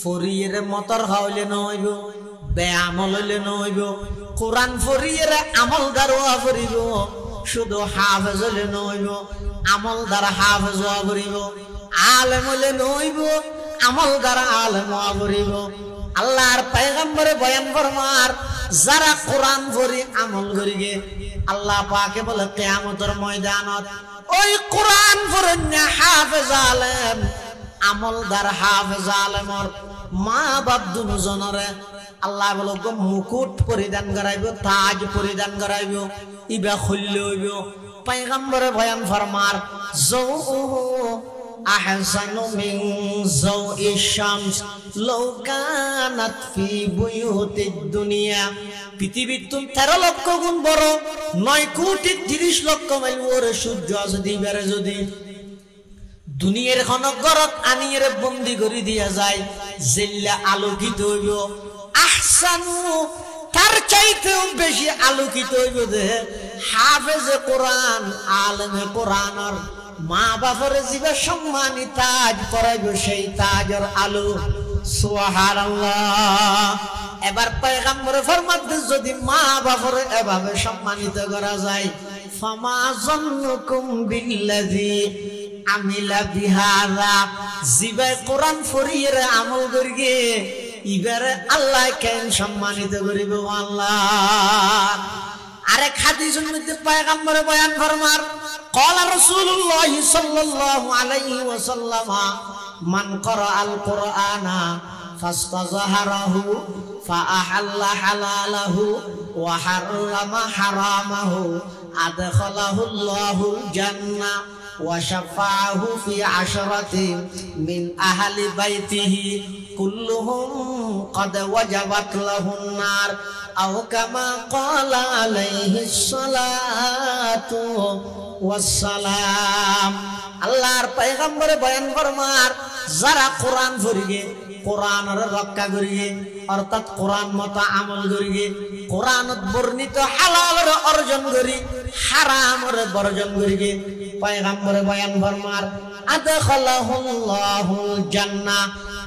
ফরিয়ের মতর হইলে নইব বেআমল হইলে নইব কোরআন ফরিয়ের আমলদার হওয়া করিব শুধু হাফেজ হইলে নইব আমলদার হাফেজ হওয়া করিব আলেম হইলে নইব আমলদার আলেম হওয়া করিব আল্লাহর পয়গম্বরে বয়ান ফরমার যারা কোরআন পড়ি আমল করিগে আল্লাহ পাকে বলে কিয়ামতের ময়দানত ওই কোরআন পড়েন না হাফেজ আলেম আমলদার হাফেজ আলেমর মা বাপ দুজনরে আল্লাহ বলে মুকুট পরিধান করাইব তাজ পরিধান করাইব ইবা খুললে হইব পয়গম্বরে বয়ান ফরমার যৌহু أحسن من ضوء الشمس لو كانت في بيوت الدنيا পৃথিবীর 13 লক্ষ গুণ বড় 9 কোটি 30 লক্ষ মাইল বড় সূর্য যদি বেরে যদি দুনিয়ার ঘনঘরত আনিয়ে বন্দি করে দিয়া যায় জিল্লা আলোকিত হইব আহসানু তার চাইতেও বেশি আলোকিত হইব যে হাফেজে কোরআন আলেমে কোরআনের মা বাবার জীবে সম্মানী তাজ পরাইব সেই তাজের আলো সুবহানাল্লাহ এবার পয়গম্বর ফরমাতে যদি মা বাবার এভাবে সম্মানিত করা যায় ফামা যন্নুকুম বিল্লাযী আমিলা বিহাযা জীবে কোরআন ফরিয়ে আমল করিগে ইবারে আল্লাহ কেন সম্মানিত করিব আল্লাহ আরেক হাদিসের মধ্যে পয়গম্বর বয়ান ফরমার قال رسول الله صلى الله عليه وسلم من قرأ القرآن فاستظهره فأحل حلاله وحرم حرامه أدخله الله الجنة وشفعه في 10 من أهل بيته كلهم قد وجبت له النار أو كما قال عليه الصلاة والسلام আল্লাহর পয়গম্বরে বয়ান ফরমার যারা কোরআন পড়িগে কোরআনের রক্ষা করিগে অর্থাৎ কোরআন মত আমল করিগে কোরআনত বর্ণিত হালালের অর্জন করি হারামের বর্জন করিগে পয়গম্বরে বয়ান ফরমার আদখালাহুল্লাহুল জান্নাহ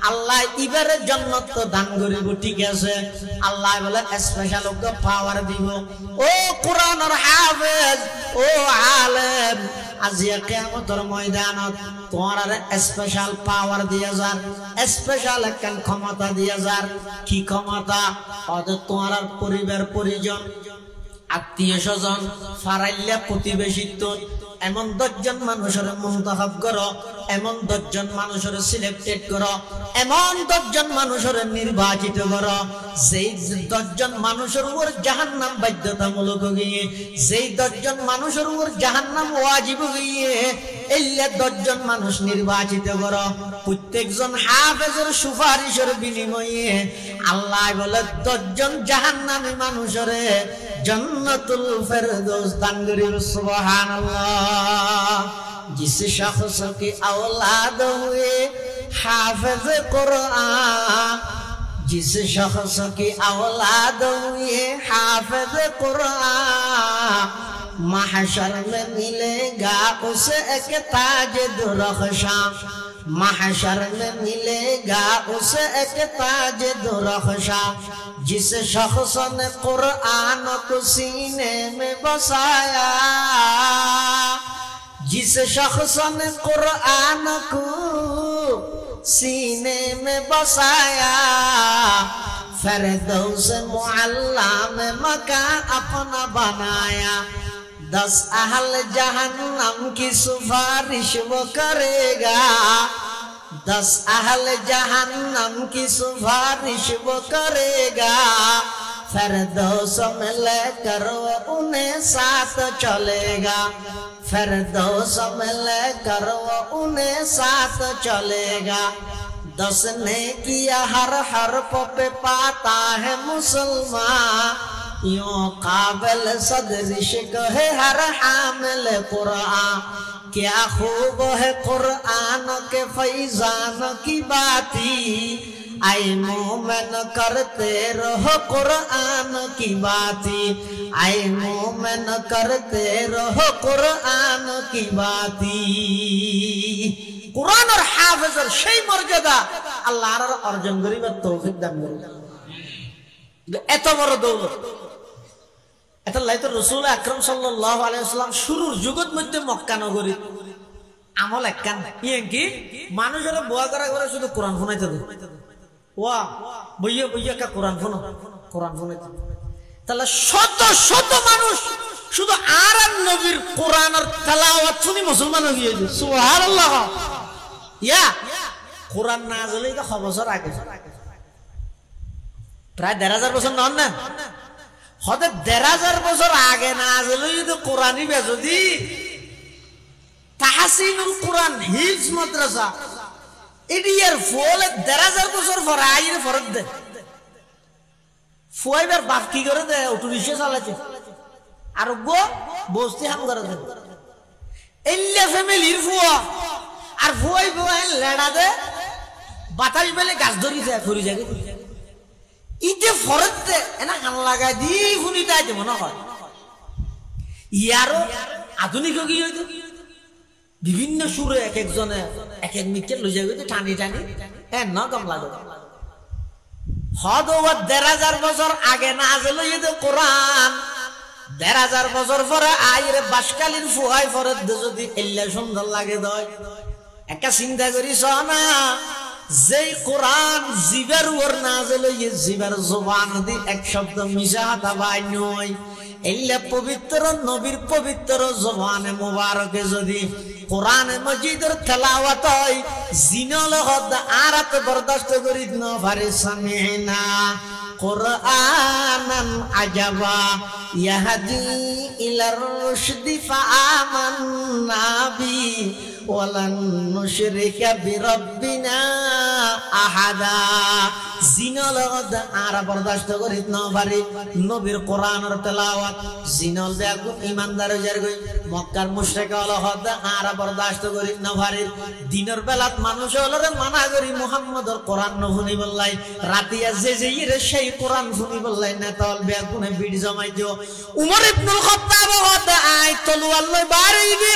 আল্লাহ ইবারে জান্নাত তো দান করিব ঠিক আছে আল্লাহ বলে স্পেশাল ওকে পাওয়ার দিব ও কোরআনের হাফেজ ও আলেম আজিয়া কিয়ামতের ময়দানত তোমার স্পেশাল পাওয়ার দিয়া যার স্পেশাল একখান ক্ষমতা দিয়া যার কি ক্ষমতা ওদের তোমার পরিবার পরিজন আত্মীয় স্বজন ফারাইল্লা প্রতিবেশিত্ব এমন 10 জন মানুষের মুনতাখাব করো এমন 10 জন মানুষের সিলেক্টেড করো এমন 10 জন মানুষের নির্বাচিত করো যেই 10 জন মানুষের উপর জাহান্নাম বাধ্যতামূলক গিয়ে যেই 10 জন মানুষের উপর জাহান্নাম ওয়াজিব গিয়ে এইলা 10 জন মানুষ নির্বাচিত করো প্রত্যেকজন হাফেজের সুপারিশের বিনিময়ে আল্লাহ বলে 10 জন জাহান্নামী মানুষের जन्नतुल फिरदौस दान करीब सुभान अल्लाह जिस शख्स की औलाद हुए हाफिज कुरान जिस शख्स की औलाद हुए हाफिज कुरान महशर में मिलेगा उसे एक ताज दुरख्शां महशर में मिलेगा उसे एक ताज दुरख्शां जिस शख्स ने कुरान को सीने में बसाया जिस शख्स ने कुरान को सीने में बसाया फिरदौस मुअल्ला में मकान अपना बनाया 10 अहल जहन्नम की सिफारिश वो करेगा 10 अहल जहन्नम की सिफारिश वो करेगा फिरदौस में लेकर वो उन्हें साथ चलेगा फिरदौस में लेकर वो उन्हें साथ चलेगा 10 ने किया हर हर्फ पे पाता है मुसलमान यूं काबिल सदरिश्क है हर हामिल कुरान क्या खूब है कुरान के फैजान की बाती आए मोमिन करते रहो कुरान की बाती आए मोमिन करते रहो कुरान की बाती कुरान और हाफिज और সেই মর্যাদা আল্লাহর অর্জন করিবার তৌফিক দান করুন এত বড় দৌলত এটা লাইতো রাসূল আকরাম সাল্লাল্লাহু আলাইহি ওয়াসাল্লাম শুরুর যুগত মধ্যে মক্কা নগরী আমল একখান ইয়ে কি মানুষের বোয়া করা করে শুধু কোরআন শোনাইতে দেয় ওয়া বইয়া বইয়া কা কোরআন শোনাইতে তাহলে শত শত মানুষ শুধু আর নবীর কোরআনের তেলাওয়াত শুনি মুসলমান হয়ে গিয়েছে সুবহানাল্লাহ ইয়া কোরআন নাযিল তো বছর আগে প্রায় ১৫০০ বছর নন না হতে ১৫০০ বছর আগে নাযিল যদি কোরআনই বেজদি তাহসিনুল কোরআন হিফজ মাদ্রাসা এডিয়ার ফলে ১৫০০ বছর পরে আইরে ফরত দে ফুয়াইবার বাপ কি করে দে অটো রিকশা চালাচ্ছে আর গো বস্তি হাম করে দে এল্লা ফ্যামিলির ফুয়া আর ফুয়াই ফুয়াই লেডা দে বাতাস বেলে গাছ ধরি যায় ফুরি যায় ইতে ফরত দে এনা কান লাগাই দি ফুনি তাইতে মনে হয় ইয়ারও আধুনিক হয়ে গিয়ে বিভিন্ন সুরে এক একজনে এক এক মিকে লই যায় টানি টানি ন কম লাগে হদ ১৫০০ বছর আগে নাযিল হইছে কোরআন ১৫০০ বছর পরে আইরে বাসকালীন ফুয়াই ফরত দে যদি এল্লা সুন্দর লাগে দয় একটা চিন্তা করিস না যেই কোরআন জিবের উপর নাযিল হইছে জিবের জবান দি এক শব্দ মিশা হাতা বাই নয় এল্লা পবিত্র নবীর পবিত্র জবানে মুবারকে যদি কোরআন মজিদের তেলাওয়াত হয় জিনল হদ আরাত বরদাস্ত করিত ন পারে সামিনা কুরআনান আজাবা ইয়াহদি ইলার রুশদি ফাআমান্না বি ওয়ালান নুশরিকা বিরাব্বিনা আহাদা জিনল হদ আরা বরদাস্ত করিত ন পারে নবীর কোরআনের তেলাওয়াত জিনল দেখো ইমানদার যার গই মক্কার মুশরিক হল হদ আরা বরদাস্ত করি না পারে দিনের বেলাত মানুষ হলরে মানা করি মুহাম্মদর কোরআন ন শুনি বললাই রাতিয়া যে যে সেই কোরআন শুনি বললাই না তল বেগুনে বিড় জমাই দিও উমর ইবনুল খাত্তাব হদ আই তলোয়ার লই বাড়ি দি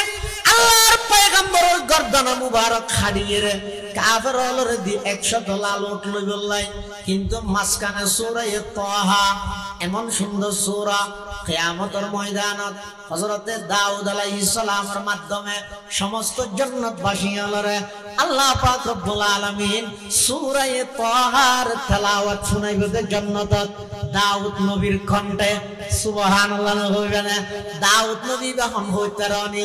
আল্লাহর পয়গম্বরের গর্দান মুবারক খাড়িয়ে রে কাফের হলরে দি 100 লাল উট লই বললাই কিন্তু মাঝখানে সূরা তাহা এমন সুন্দর সূরা কিয়ামতের ময়দানত হযরতে দাউদ আলাইহিস সালামের মাধ্যমে সমস্ত জান্নাতবাসী হলরে আল্লাহ পাক রব্বুল আলামিন সূরা তাহার তেলাওয়াত শুনাইবে জান্নাতত দাউদ নবীর কণ্ঠে সুবহানাল্লাহ হইবে না দাউদ নবী যখন হইতে রানি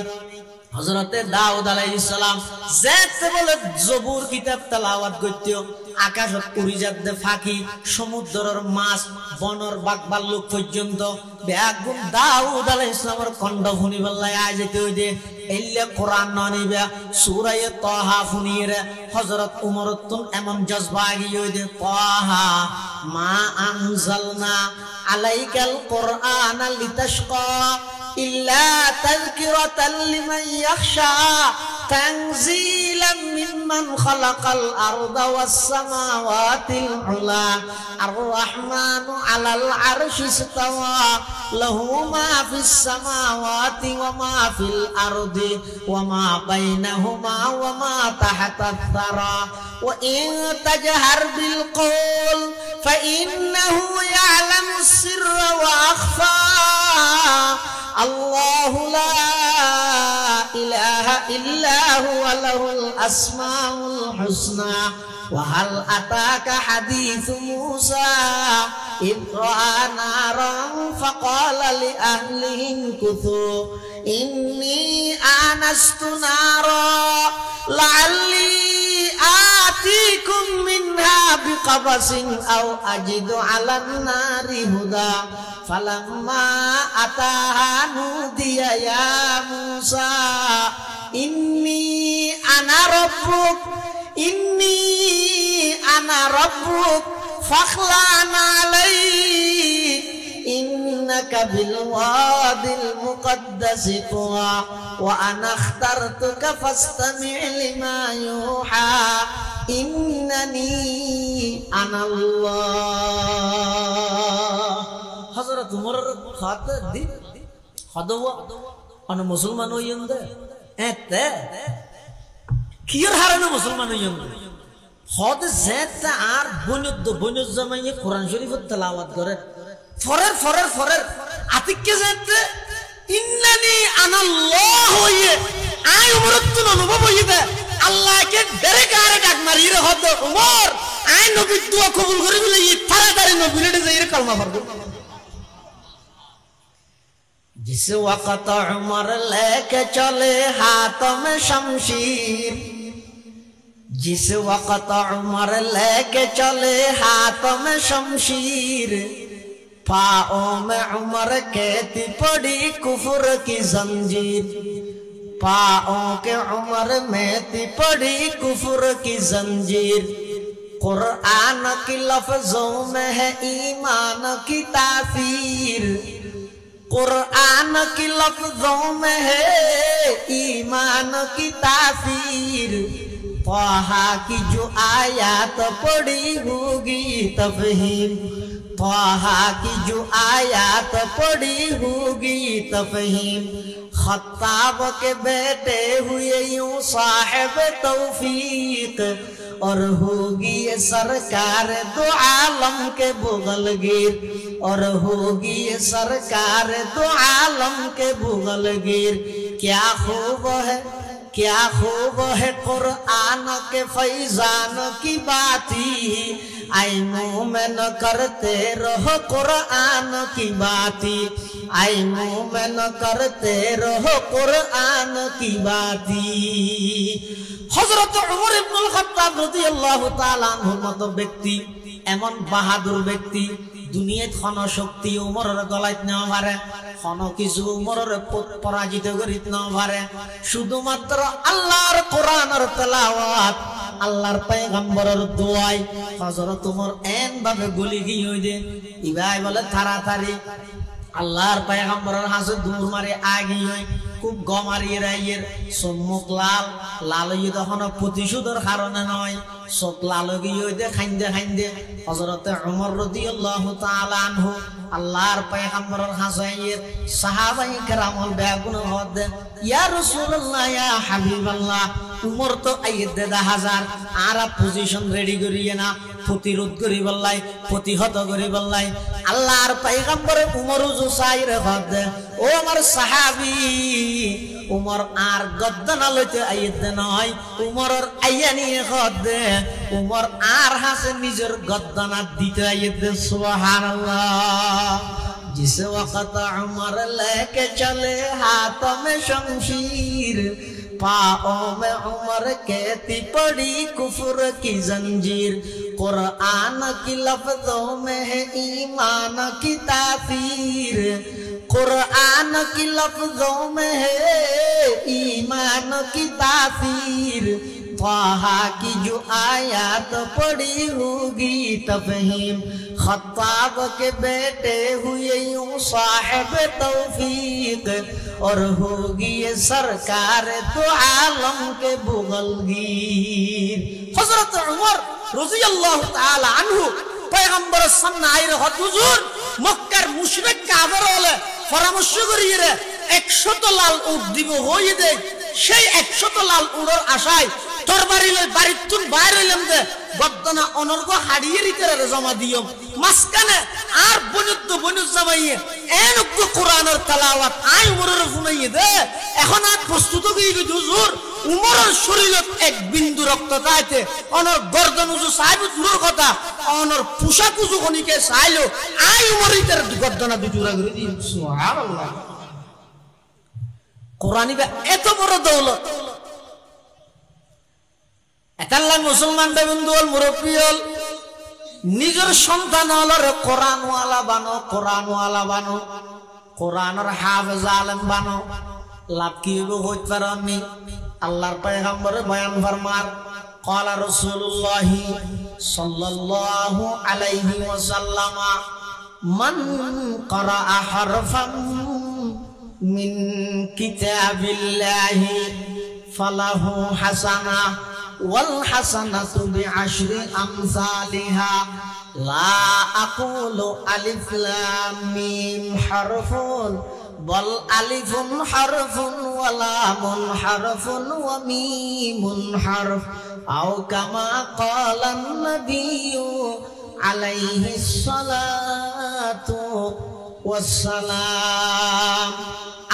হযরতে দাউদ আলাইহিস সালাম যেতে বলে জবুর কিতাব তেলাওয়াত করতেও আকাশত উড়ি যাতে ফাঁকি সমুদ্রের মাছ বনর বাঘ ভাল্লুক পর্যন্ত বেগুন দাউদ আলাইহিস সালামের কণ্ঠ শুনি বললাই আয় যেতে হইতে এলে কোরআন ননিবে সূরা তাহা শুনিয়ে হযরত উমর তুন এমন জজবা গিয়ে হইতে তাহা মা আনজালনা আলাইকাল কোরআন লিতাশকা إلا تذكرة لمن يخشى تنزيلا ممن خلق الأرض والسماوات العلى الرحمن على العرش استوى له ما في السماوات وما في الأرض وما بينهما وما تحت الثرى وإن تجهر بالقول فإنه يعلم السر وأخفى الله لا إله إلا هو له الأسماء الحسنى وهل أتاك حديث موسى إذ رأى نارا فقال لأهلهم كثوا إني آنست نارا لعلي آتيكم منها بقبس أو أجد على النار هدى فلما أتاها نودي يا موسى إني أنا ربك فاخلع عليك إنك بالواد المقدس طوى وأنا اخترتك فاستمع لما يوحى إنني أنا الله হযরত উমর খাতে দি হদওয়া অন মুসলমান হইন্দে এতে কির হারানো মুসলমান হইন্দে হদ যেতে আর বনুদ জামাইয়ে কোরআন শরীফ তেলাওয়াত করে ফরের আতিককে যেতে ইন্নানি আনাল্লাহ হইয়ে আই উমরত তো অনুভব হইবে আল্লাহকে ডাইরেক্ট আরে ডাক মারি রে হদ উমর আই নবী দোয়া কবুল করি বলে ই তাড়াতাড়ি নবীরে যাই রে কালমা পড়ব जिस वक्त उमर लेके चले हाथों में शमशीर जिस वक्त उमर लेके चले हाथों में शमशीर पाओं में उमर कहती पड़ी कुफर की जंजीर पाओं के उमर में थी पड़ी कुफर की जंजीर कुरान की लफ्जों में है ईमान की तासीर कुरान की लफ्जों में है ईमान की तासीर ताहा की जो आयत पड़ी होगी तफहीम ताहा की जो आयत पड़ी होगी तफहीम खत्ताब के बेटे हुए यूं साहिब तौफीक और होगी ये सरकार दो आलम के बुगलगिर और होगी ये सरकार दो आलम के बुगलगिर क्या खूब है कुरान के फैजान की बाती आई मुँह में न करते रहो कुरान की बाती आई मुँह में न करते रहो कुरान की बाती हजरत उमर इब्नुल खत्ताब রাদিয়াল্লাহু তাআলা আনহুর মতো ব্যক্তি এমন বাহাদুর ব্যক্তি দুনিয়াত কোন শক্তি উমরের গলায় না পারে কোন কিছু উমরের পরাজিত করিত না পারে শুধুমাত্র আল্লাহর কোরআনের তেলাওয়াত আল্লাহর পয়গম্বরের দোয়ায় হযরত উমর এন ভাবে গলি গিয়ে হইছে ইবাই বলে তাড়াতাড়ি আল্লাহর পয়গম্বরের হাতে দূর মারে আগি হই খুব গমারিয়ে রাইয়ের সম্মুখ লাল হইয়ে তখন প্রতিশোধের কারণে নয় চোখ লাল গিয়ে হইতে খাইন্দে হযরতে উমর রাদিয়াল্লাহু তাআলা আনহু আল্লাহর পয়গম্বরের হাতে সাহাবায়ে কেরামল বেগুন হদ ইয়া রাসূলুল্লাহ ইয়া হাবিবাল্লাহ উমর তো আইতে 10,000 আর পজিশন রেডি করিয়ে না প্রতিরোধ করি বললাই প্রতিহত করি বললাই আল্লাহর পয়গম্বর উমর জুসাই রে দে ও আমার সাহাবী উমর আর গদ্দানা লইতে আইতে নয় উমরর আইয়া নিয়ে দে উমর আর হাসে নিজের গদ্দানা দিতে আইতে সুবহানাল্লাহ जिस वक्त उमर लेके चले हाथों में शमशीर पाओं में उमर कहती पड़ी कुफ्र की जंजीर कुरान की लफ्जों में है ईमान की तासीर कुरान की लफ्जों में है ईमान की तासीर फ़ाहा की जो आयत पड़ी होगी तफ़हीम खत्ताब के बेटे हुए यूं साहिब तौफीक और होगी ये सरकार तो आलम के बुगलगीर हज़रत उमर रज़ियल्लाहु ताला अन्हु पैगम्बर सामने आए रहे हुजूर मक्कार मुशरिक काफिर হলে পরামর্শ করিয়ে 100 লাল উট দিব হই দে সেই 100 লাল উড়র আশায় তরবারি লই বাড়ির তুন বাইর হইলাম দে গদ্দনা অনর্গ হাড়িয়ে রিতে জমা দিও মাসকানে আর বনুদ্দ বনুজ জামাইয়ে এনক কোরআনের তেলাওয়াত আই উমরের শুনাইয়ে দে এখন আর প্রস্তুত হই গই হুজুর উমরের শরীরত এক বিন্দু রক্ত তাইতে অনর গর্দন উজু সাহেব দূরের কথা অনর পোশাক উজু খনিকে চাইলো আই উমরিতের গদ্দনা দুটুরা করে দি সুবহানাল্লাহ কোরআনি এত বড় দৌলত এতাল্লাহ মুসলমান বন্ধুল মুরব্বিয়ল নিজের সন্তান হলরে কোরআনওয়ালা বানো কোরআনের হাফেজ আলেম বানো লাভ কি হইতে পারেননি আল্লাহর পয়গম্বরে বয়ান ফরমার قال رسول الله صلى الله عليه وسلم من قرأ حرفا من كتاب الله فله حسنة والحسنة بعشر أمثالها لا أقول ألف لام ميم حرف بل ألف حرف ولام حرف وميم حرف أو كما قال النبي عليه الصلاة والسلام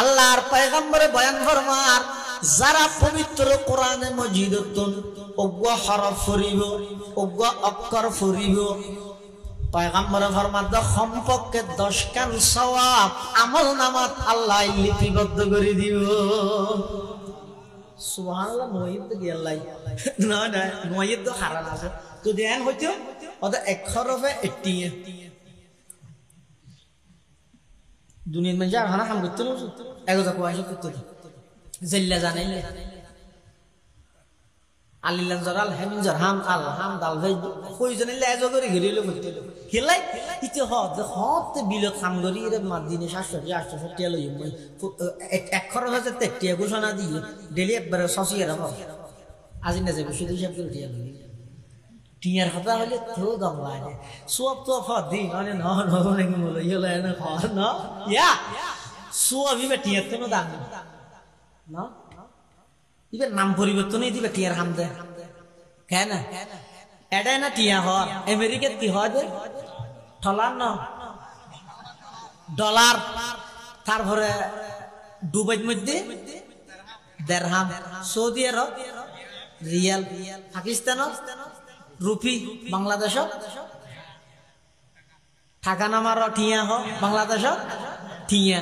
আল্লাহর পয়গম্বরে বয়ান ফরমার যারা পবিত্র কোরআনে মজিদতুন অজ্ঞ হরফ ফরিব অজ্ঞ অক্ষর ফরিব পয়গম্বরে ফরমাদ সম্পর্কে 10 কান সওয়াব আমলনামাত আল্লাহ লিপিবদ্ধ করে দিব সুবহানাল্লাহ মুয়াইদ কি আল্লাহ না না মুয়াইদ তো হারাম আছে তো ধ্যান হইতো ওটা এক হরফে 80 দুনিয়ার মধ্যে আর হানা কাম করতে না এগো কোয়াইশ করতে জেল্লা জানাইলে আলিলান জারাল হামিনজার হাম আল হাম দাল ভাই কই জানাইলে এজো করে ঘিরিলে করতে খেলাই ইতে হতে বিলত কাম করি এর মাদিনে 700 টিয়া লই এক খরচ হচ্ছে 1 টিয়া ঘোষণা দিয়ে ডেলি একবার সসিয়ে রাখো আজি না যাবে শুধু হিসাব করে টিয়া লই টিয়ার কথা হলে তো দম লাগে সব তো ফাদি মানে না না নাকি বলে ইলা না খাওয়া না ইয়া সুয়াবি বে টিয়ার তো দাম না ইবে নাম পরিবর্তনই দিবে টিয়ার হাম দে কেন এডা না টিয়া হ আমেরিকা কি হয় দে ডলার না ডলার তারপরে দুবাইর মধ্যে দিরহাম সৌদি আরব রিয়াল পাকিস্তান রুপি বাংলাদেশ টাকা নামার টিয়া হ বাংলাদেশ টিয়া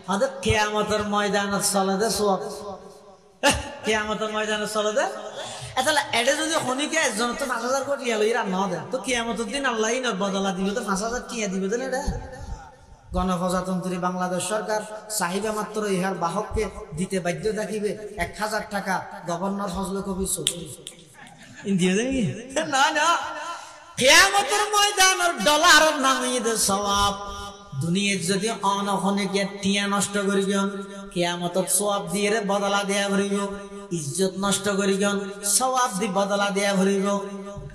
হদে কিয়ামতের ময়দানত চলে দে সব কিয়ামতের ময়দানে চলে দে এতলা এডে যদি হনিকে একজন তো 5000 কোটি টিয়া লইরা না দে তো কিয়ামতের দিন আল্লাহই নর বদলা দিবে তো 5000 টিয়া দিবে দেন এটা গণপ্রজাতন্ত্রী বাংলাদেশ সরকার চাহিদা মাত্র ইহার বাহককে দিতে বাধ্য থাকিবে 1000 টাকা গভর্নর ফজলে কবির চৌধুরী ইন্ডিয়া যাই না না কিয়ামতের ময়দানের ডলারের নামিয়ে দে সওয়াব দুনিয়ায় যদি অনখনিকে টিয়া নষ্ট করিবেন কিয়ামতত সওয়াব দিয়ে বদলা দেয়া ভরিব ইজ্জত নষ্ট করিবেন সওয়াব দি বদলা দেয়া ভরিব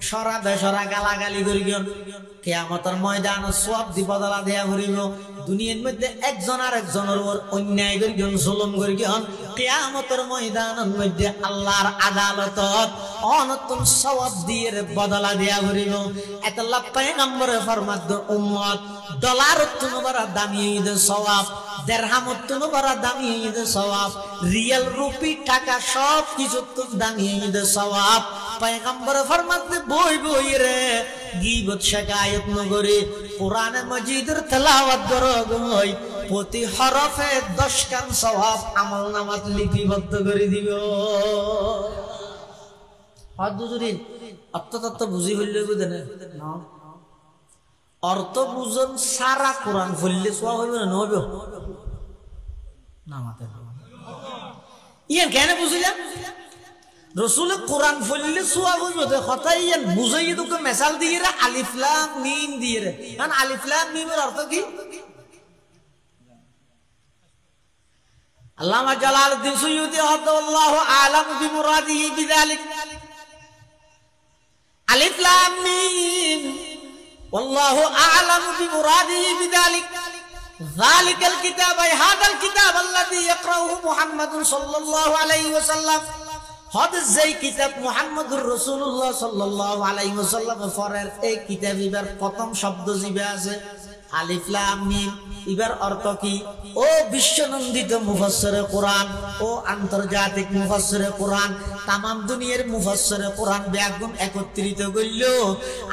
সরা বেসরা গালাগালি করিগন কিয়ামতের ময়দান সওয়াব দি বদলা দেয়া করিব দুনিয়ার মধ্যে একজন আর একজনের উপর অন্যায় করিগন জুলুম করিগন কিয়ামতের ময়দানের মধ্যে আল্লাহর আদালতত অনন্তম সওয়াব দিয়ে বদলা দেয়া করিব এতলা পয়গম্বরে ফরমাদ উম্মত ডলার তুনবরা দামি ঈদের সওয়াব দিরহামত তুনবরা দামি ঈদের সওয়াব রিয়াল রুপি টাকা সব কিছু তো দামি ঈদের সওয়াব পয়গম্বর ফরমাতে বই বই রে গীবত শিকায়ত নগরে কোরআন মাজিদের তেলাওয়াত করগই প্রতি হরফে 10 কান সওয়াব আমলনামাত লিপিবদ্ধ করে দিব হাদুজুরি অর্থ বুঝি হইলে বুঝেন না অর্থ বুঝন সারা কোরআন পড়লে সওয়াব হইবে না হবে না মাতে ইয়া কেন বুঝিলাম রসুল কোরআন পড়লে সওয়াব হইবে তো কথা ইয়া বুঝাই তোকে মিসাল দিয়ে আলিফ লাম মিম দিয়ে কারণ আলিফ লাম মিমের অর্থ কি আল্লামা জালালউদ্দিন সুয়ুতি রাদিয়াল্লাহু আলাম বিমুরাদিহি বিযালিক আলিফ লাম মিম والله اعلم بمراده بذلك ذلك الكتاب هذا الكتاب الذي يقرأه محمد صلى الله عليه وسلم هذا زي كتاب محمد رسول الله صلى الله عليه وسلم ফরের এই কিতাবের প্রথম শব্দ জিবে আছে আলিফ লাম মিম ইবার অর্থ কি ও বিশ্বনন্দিত মুফাসসিরে কোরআন ও আন্তর্জাতিক মুফাসসিরে কোরআন तमाम দুনিয়ার মুফাসসিরে কোরআন ব্যাগুন একত্রিত কইল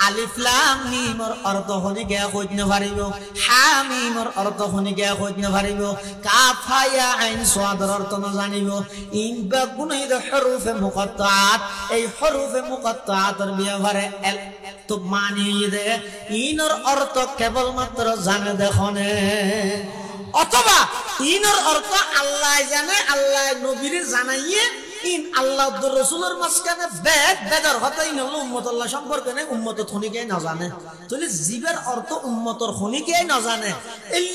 আলিফ লাম মিমের অর্থ হনি কে কইতে পারিব হা মিমের অর্থ হনি কে কইতে পারিব কাফ হা ইয়া আইন সাদের অর্থ না জানিব ইন ব্যাগুন এই হরফে মুকাত্তাআত এই হরফে মুকাত্তাআতের ব্যবহারে তো মানি দে ইনর অর্থ কেবলমাত্র জানে দেখনে অথবা ইনর অর্থ আল্লাহ জানে আল্লাহ নবীরে জানাইয়ে ইন আল্লাহ রাসূলের মাঝখানে বেদার হতাই না উম্মত আল্লাহ সম্পর্কে না উম্মত খনিকে না জানে তাহলে জীবের অর্থ উম্মতর খনিকে না জানে এই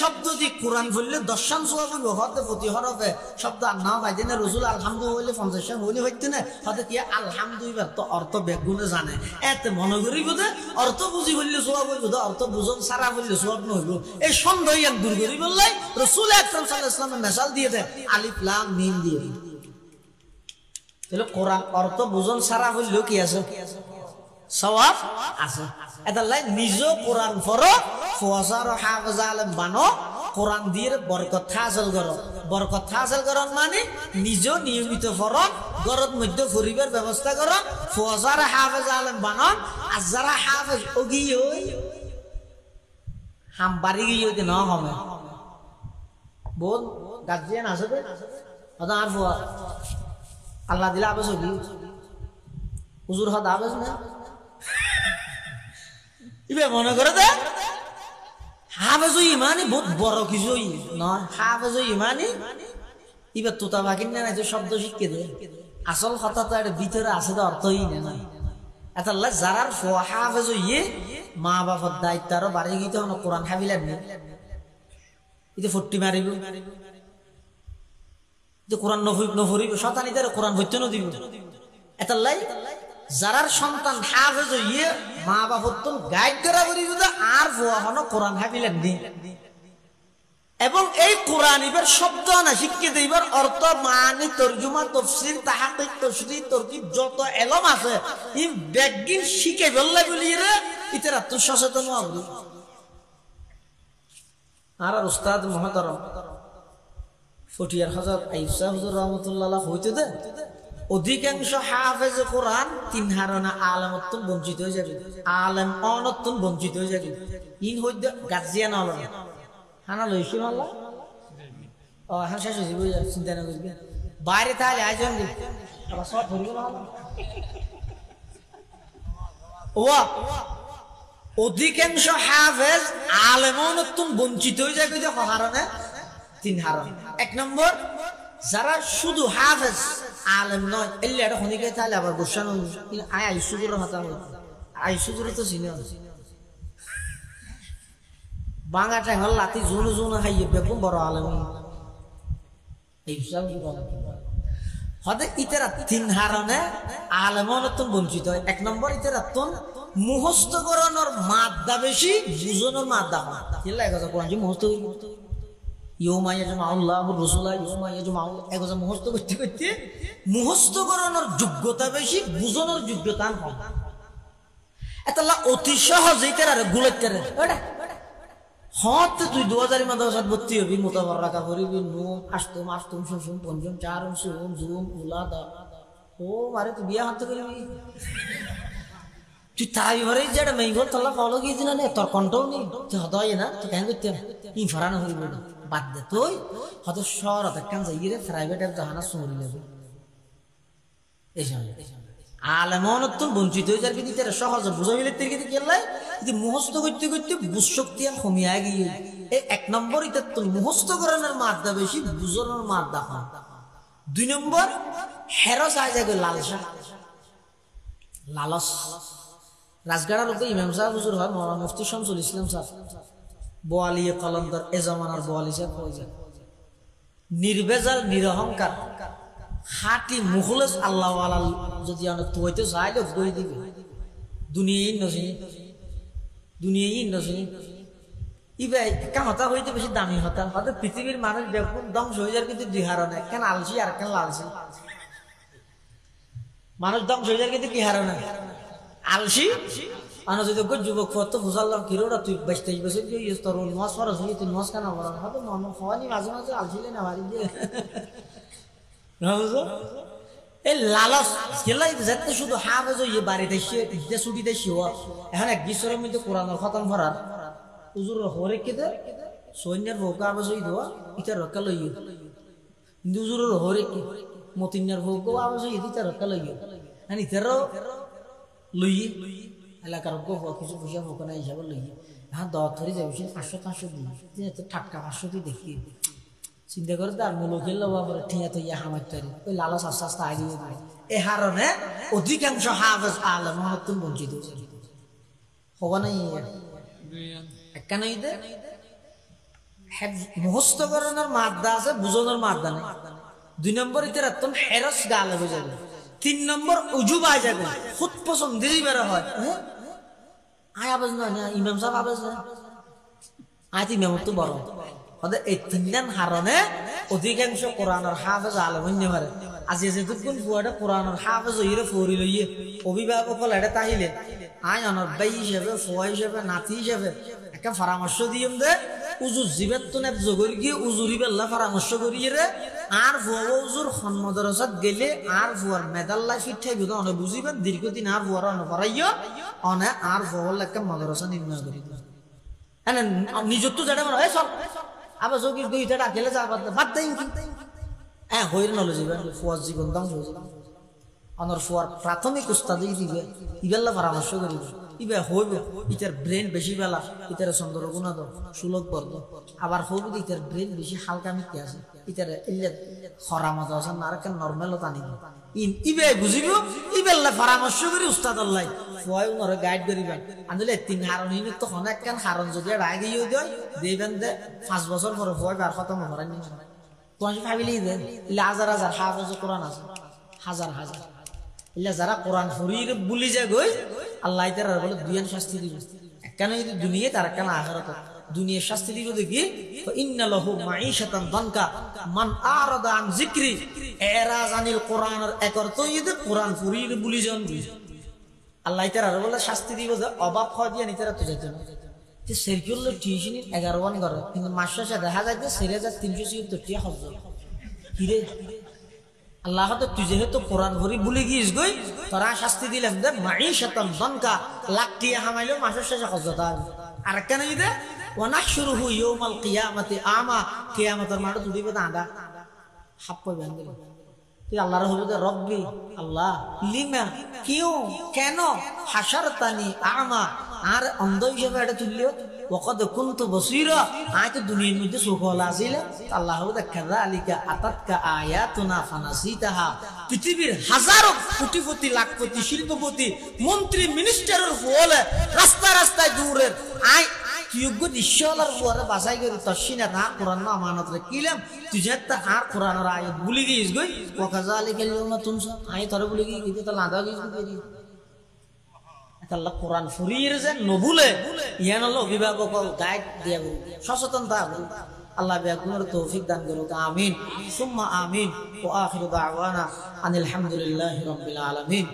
শব্দ দি কোরআন বললে 10 সওয়াব হতে প্রতি হরফে শব্দ না ভাইজে না রাসূল আলহামদুলিল্লাহ 50 হলি হইতে না হতে কি আলহামদুলিল্লাহ তো অর্থ বেগুনে জানে এত মনে করি বুঝে অর্থ বুঝি বললে সওয়াব হইব অর্থ বুঝন সারা বললে সওয়াব না হইব এই সন্দেহ দূর করি বললে রাসূল আকরাম সাল্লাল্লাহু আলাইহি ওয়াসাল্লাম মিসাল দিয়ে দেয় আলিফ লাম মিম দিয়ে তাহলে কোরআন অর্থ বুঝন সারা হইলেও কি আছে সওয়াব আছে এদালাই নিজ কোরআন পড়ো ফুয়াসার হাফেজ আলেম বানো কোরআন দিয়ে বরকত হাসিল করো বরকত হাসিল করন মানে নিজ নিয়মিত পড়ো ঘরের মধ্যে পরিবার ব্যবস্থা করো ফুয়াসার হাফেজ আলেম বানো আর যারা হাফেজ ওগি হই হাম বাড়ি গিয়ে না হবে বোন গার্জিয়ান আছে তো আদা আর ফুয়া আল্লাহ দিলে আবেশ হবি হুজুর হাত আবেশ না ইবে মনে করে দে হাফেজ ইমানি বহুত বড় কিছু নয় হাফেজ ইমানি ইবে তোতা বাকিন না যে শব্দ শিখকে দে আসল কথা তো এর ভিতরে আছে তো অর্থই না এটা আল্লাহ যারার হাফেজ ইয়ে মা বাবার দায়িত্ব আরো বাড়ি গিয়ে তখন কোরআন হাবিলেন না এটা ফুটি মারিব কোরআন নফরিব শতানিদের কোরআন ভর্তি দিব এটালাই যারার সন্তান হাফেজ ইয়ে মা বাবা তো গাইড করা করি আর ভুয়া হনো কোরআন হাবিলেন নি এবং এই কোরআন ইবার শব্দ না শিখিয়ে দিবার অর্থ মানে তরজমা তাফসীর তাহকিক তাশরীহ তরকিব যত এলম আছে ই বেগিন শিখে বললে বলি রে ইতারা তো সচেতন হবি আর উস্তাদ মুহতারাম ফটিয়ার হযরত আয়েশা হুজুর রাহমাতুল্লাহ হইতে দে অধিকাংশ হাফেজ কোরআন তিন হারানা আলেমত্ব বঞ্চিত হয়ে যাবে আলেম অনত্ব বঞ্চিত হয়ে যাবে ইন হইতে গার্জিয়ান হলো না হানা লইছি আল্লাহ ও হ্যাঁ শেষ হইছে বুঝা চিন্তা না করবে বাইরে তাহলে আয়োজন দি আবার সব ধরবে না ওয়া অধিকাংশ হাফেজ আলেম অনত্ব বঞ্চিত হয়ে যাবে যে কারণে তিন হারান এক নম্বর যারা শুধু হাফেজ আলেম নয় এলে এটা হনিকে তাহলে আবার গোসান আইসুজুর হাতা আইসুজুর তো চিনে বাঙা ঠেঙ্গল লাতি জুনু জুনু হাইয়ে বেগুন বড় আলেম এই হদে ইতারা তিন হারনে আলেমনতুন বঞ্চিত হয়। এক নম্বর ইতারাতুন মুখস্থ করানোর মাদ্দা বেশি, বুঝানোর মাদ্দা কম। কিল্লা এক কথা কোরআন যে মুখস্থ ইউমা ইয়াজমাউল্লাহু রাসূলা ইউমা ইয়াজমাউল্লাহ এক কথা মুখস্থ করতে করতে মুখস্থ করানোর যোগ্যতা বেশি, বুঝানোর যোগ্যতা কম। এতলা অতি সহজেই তারা গুলাইতারে ওটা হত তুই 2000 মাদ্রাসাত ভর্তি হবি, মুতাবাররাকা করিবি, নুম আশতুম আশতুম সুসুম পঞ্চম চারম সুম জুম উলাদা ও মারে তুই বিয়া হাতে করিবি। তুই তারাবি ভরে যেটা মেইগল তল্লা ফলো গিয়েছিল না তোর কন্ট্রোল নেই, তুই হত হয় না, তুই কেন করতে ই ফরানো হইব না বাদ দে। তুই হত শহর হতে কেন যাই রে প্রাইভেট এর জাহানা সরি লাগবে এই সময় আলেমনতুন বঞ্চিত হয়ে যার কিন্তু তারা সহজে বুঝাইলে থেকে গেলাই যদি মুখস্থ করতে করতে বুঝ শক্তি আর কমিয়া গিয়ে এই এক নম্বর এটা তো মুখস্থ করানোর মাদ্দা বেশি, বুঝানোর মাদ্দা কম। দুই নম্বর হেরস আয় যায় লালসা, লালস। রাজগাড়ার লোক ইমাম সাহেব হুজুর হয় মৌলানা মুফতি শামসুল ইসলাম সাহেব, বোয়ালি কলন্দর এ জমানার বোয়ালি সাহেব হয়ে যায়। নির্বেজাল নিরহংকার হাটি মুখলেস আল্লাহ আলাল যদি অনেক তুইতে চাই লোক বই দিবে দুনিয়াই নচিনি, দুনিয়াই নচিনি ইবে কেন হতা হইতে বেশি দামি হতা হয়তো পৃথিবীর মানুষ দেখুন ধ্বংস হয়ে যার কিন্তু দুই হারণে কেন আলসি আর কেন লালসি। মানুষ ধ্বংস হয়ে যার কিন্তু কি হারণে আলসি। মানুষ যদি যুবক পথ বুঝালাম কিরোটা তুই 22-23 বছর দিয়ে তোর মাছ ফরস হয়ে তুই মাছ কেন বলা হয়তো মন হওয়ানি মাঝে মাঝে আলসিলে না বাড়ি দিয়ে এই লালস গেলাই যাতে শুধু হাফেজ হইয়ে বাড়িতে ঈদে ছুটিতে শিওয়া এখন এক বিশ্বরের মধ্যে কোরআনের খতম করার হুজুর হরে কেদে সৈন্যের ভোকা আবেজ হই দেওয়া ইটা রক্ষা লইয়ে কিন্তু হুজুরের হরে কি মতিনের ভোকা আবেজ হই ইটা রক্ষা লইয়ে হ্যাঁ ইতারও লইয়ে এলাকার কিছু পয়সা ভোকা না হিসাবে লইয়ে হ্যাঁ দর ধরে যাবে 500-500 দিই ঠাটকা 500 দিয়ে দেখি চিন্তা করে তার মূল খেললো বাবরে ঠিয়া তো ইয়া হামার তৈরি ওই লালস আস্তে আস্তে আগিয়ে দেয়। এ হারণে অধিকাংশ হাফেজ আলেম নতুন বঞ্চিত হবা নাই একখানে মুখস্থ করানোর মাদ্দা আছে, বুঝানোর মাদ্দা নেই। দুই নম্বর ইতে রাখতাম হেরস গালে হয়ে যাবে। 3 নম্বর উজুব আয় যাবে, খুদ পছন্দেরই বেড়া হয় আয় আবেজ না ইমাম সাহেব আবেজ না আয় তো ইমামত তো বড় এই 3 হারণে অধিকাংশ কোরআনের হাফেজ আলেম হইতে পারে। আজি যেটুকুন ফুয়াটা কোরআনের হাফেজ হইরে ফরি লইয়ে অভিভাবক হল এটা তাহিলে আয় অনর ভাই হিসেবে ফুয়া হিসেবে নাতি হিসেবে একটা পরামর্শ দিম দে উজুর জীবের তো নেব জগর গিয়ে উজুরি বেল্লা পরামর্শ করিয়ে রে আর ফুয়া উজুর মাদ্রাসাত গেলে আর ফুয়ার মেদাল্লা ফিঠাই বুঝা অনে বুঝিবেন দীর্ঘদিন আর ফুয়ার অনে পড়াইয় অনে আর ফুয়ার একটা মাদ্রাসা নির্মাণ করি হ্যাঁ নিজত তো যেটা মনে চল আবার যোগীর দুইটা ডাকেলে যা বাদ দেয় হ্যাঁ হইর নলে যাবে ফুয়ার জীবন ধ্বংস হয়ে যাবে। অনর ফুয়ার প্রাথমিক উস্তাদি দিবে ইবেল্লা পরামর্শ করিবে ইবে হইব ইটার ব্রেন বেশি বেলা ইটার চন্দ্র গুণাদ সুলভ বর্দ আবার হইব ইটার ব্রেন বেশি হালকা মিটকে আছে ইটার ইল্লে খরা মতো আছে না আর কেন নর্মালও টানিব ইবে বুঝিব ইবেল্লা পরামর্শ করি উস্তাদ আল্লাহ ফুয়াই উনরে গাইড করিবেন আনলে 3 হারণ হিনে তো অনেক কেন হারণ যদি রাগে ইয়ে দেয় দেবেন দে 5 বছর পরে ফুয়াই বার খতম করার নি তোমার ভাবিলি দে ইল্লা হাজার হাজার হাফেজ কোরআন আছে হাজার হাজার ইল্লা যারা কোরআন ফরিয়ে বুলি যায় গই আল্লাহ তাআলা বলে দুনিয়ার শাস্তি দিবে কেন এই দুনিয়া তার কেন আখিরাত দুনিয়ার শাস্তি দিবে দেখি ইন্নালাহু মাঈশাতান দানকা মান আরাদা আন যিকরি এরাজানিল কোরআনের একর তো এই কোরআন ফরিয়ে বুলি যান আল্লাহ তাআলা বলে শাস্তি দিবে যে অভাব হয় দিয়ে নিতে রাখতে যেত না যে সার্কুল টিউশন 11 করে কিন্তু মাস শেষে দেখা যায় যে 4377 টাকা খরচ কিরে আল্লাহ তো তুই যেহেতু কোরআন ভরি ভুলে গিয়েছ গই তোরা শাস্তি দিলাম দে মাঈশাতান দানকা লাখ টাকা হামাইলো মাসের শেষে খরচ হবে আর কেন ইদে ওয়ানাহশুরুহু ইয়াউমাল কিয়ামাতি আমা কিয়ামতের মাঠে তুলিবে দাঁড়া হাপ্পা বাঙ্গি তুই আল্লাহর হবে রব্বি আল্লাহ লিমা কিউ কেন হাশারতানি আমা আর অন্ধ হিসেবে এটা তুললিও ওয়াকাদ কুনতু বসীরা আয় তো দুনিয়ার মধ্যে সুখলা ছিল আল্লাহ হবে কাযালিকা আতাতকা আয়াতুনা ফানাসিতাহা পৃথিবীর হাজারো কোটিপতি লাখপতি শিল্পপতি মন্ত্রী মিনিস্টারের ফলে রাস্তা রাস্তায় দূরের আয় তুই গো ঈশ্বরের উপরে বাসাই করি তসিনা না কোরআন না আমানত রে কিলাম তুই যেটা আর কোরআনের আয়াত ভুলে গিয়েছ গই ওয়াকাযালিকা আল-ইয়াওমা তুনসা আই তোরে ভুলে গিয়ে কিন্তু তো লাদা গিয়েছ গই আল্লাহ কোরআন ফুরিয়ে যে নবুলে ইয়ান আল্লাহ অভিভাবক গাইড দিয়া সচেতন থাকবো আল্লাহ বেগুনের তৌফিক দান করুক আমিন সুম্মা আমিন ওয়া আখিরু দাওয়ানা আনিল হামদুলিল্লাহি রাব্বিল আলামিন।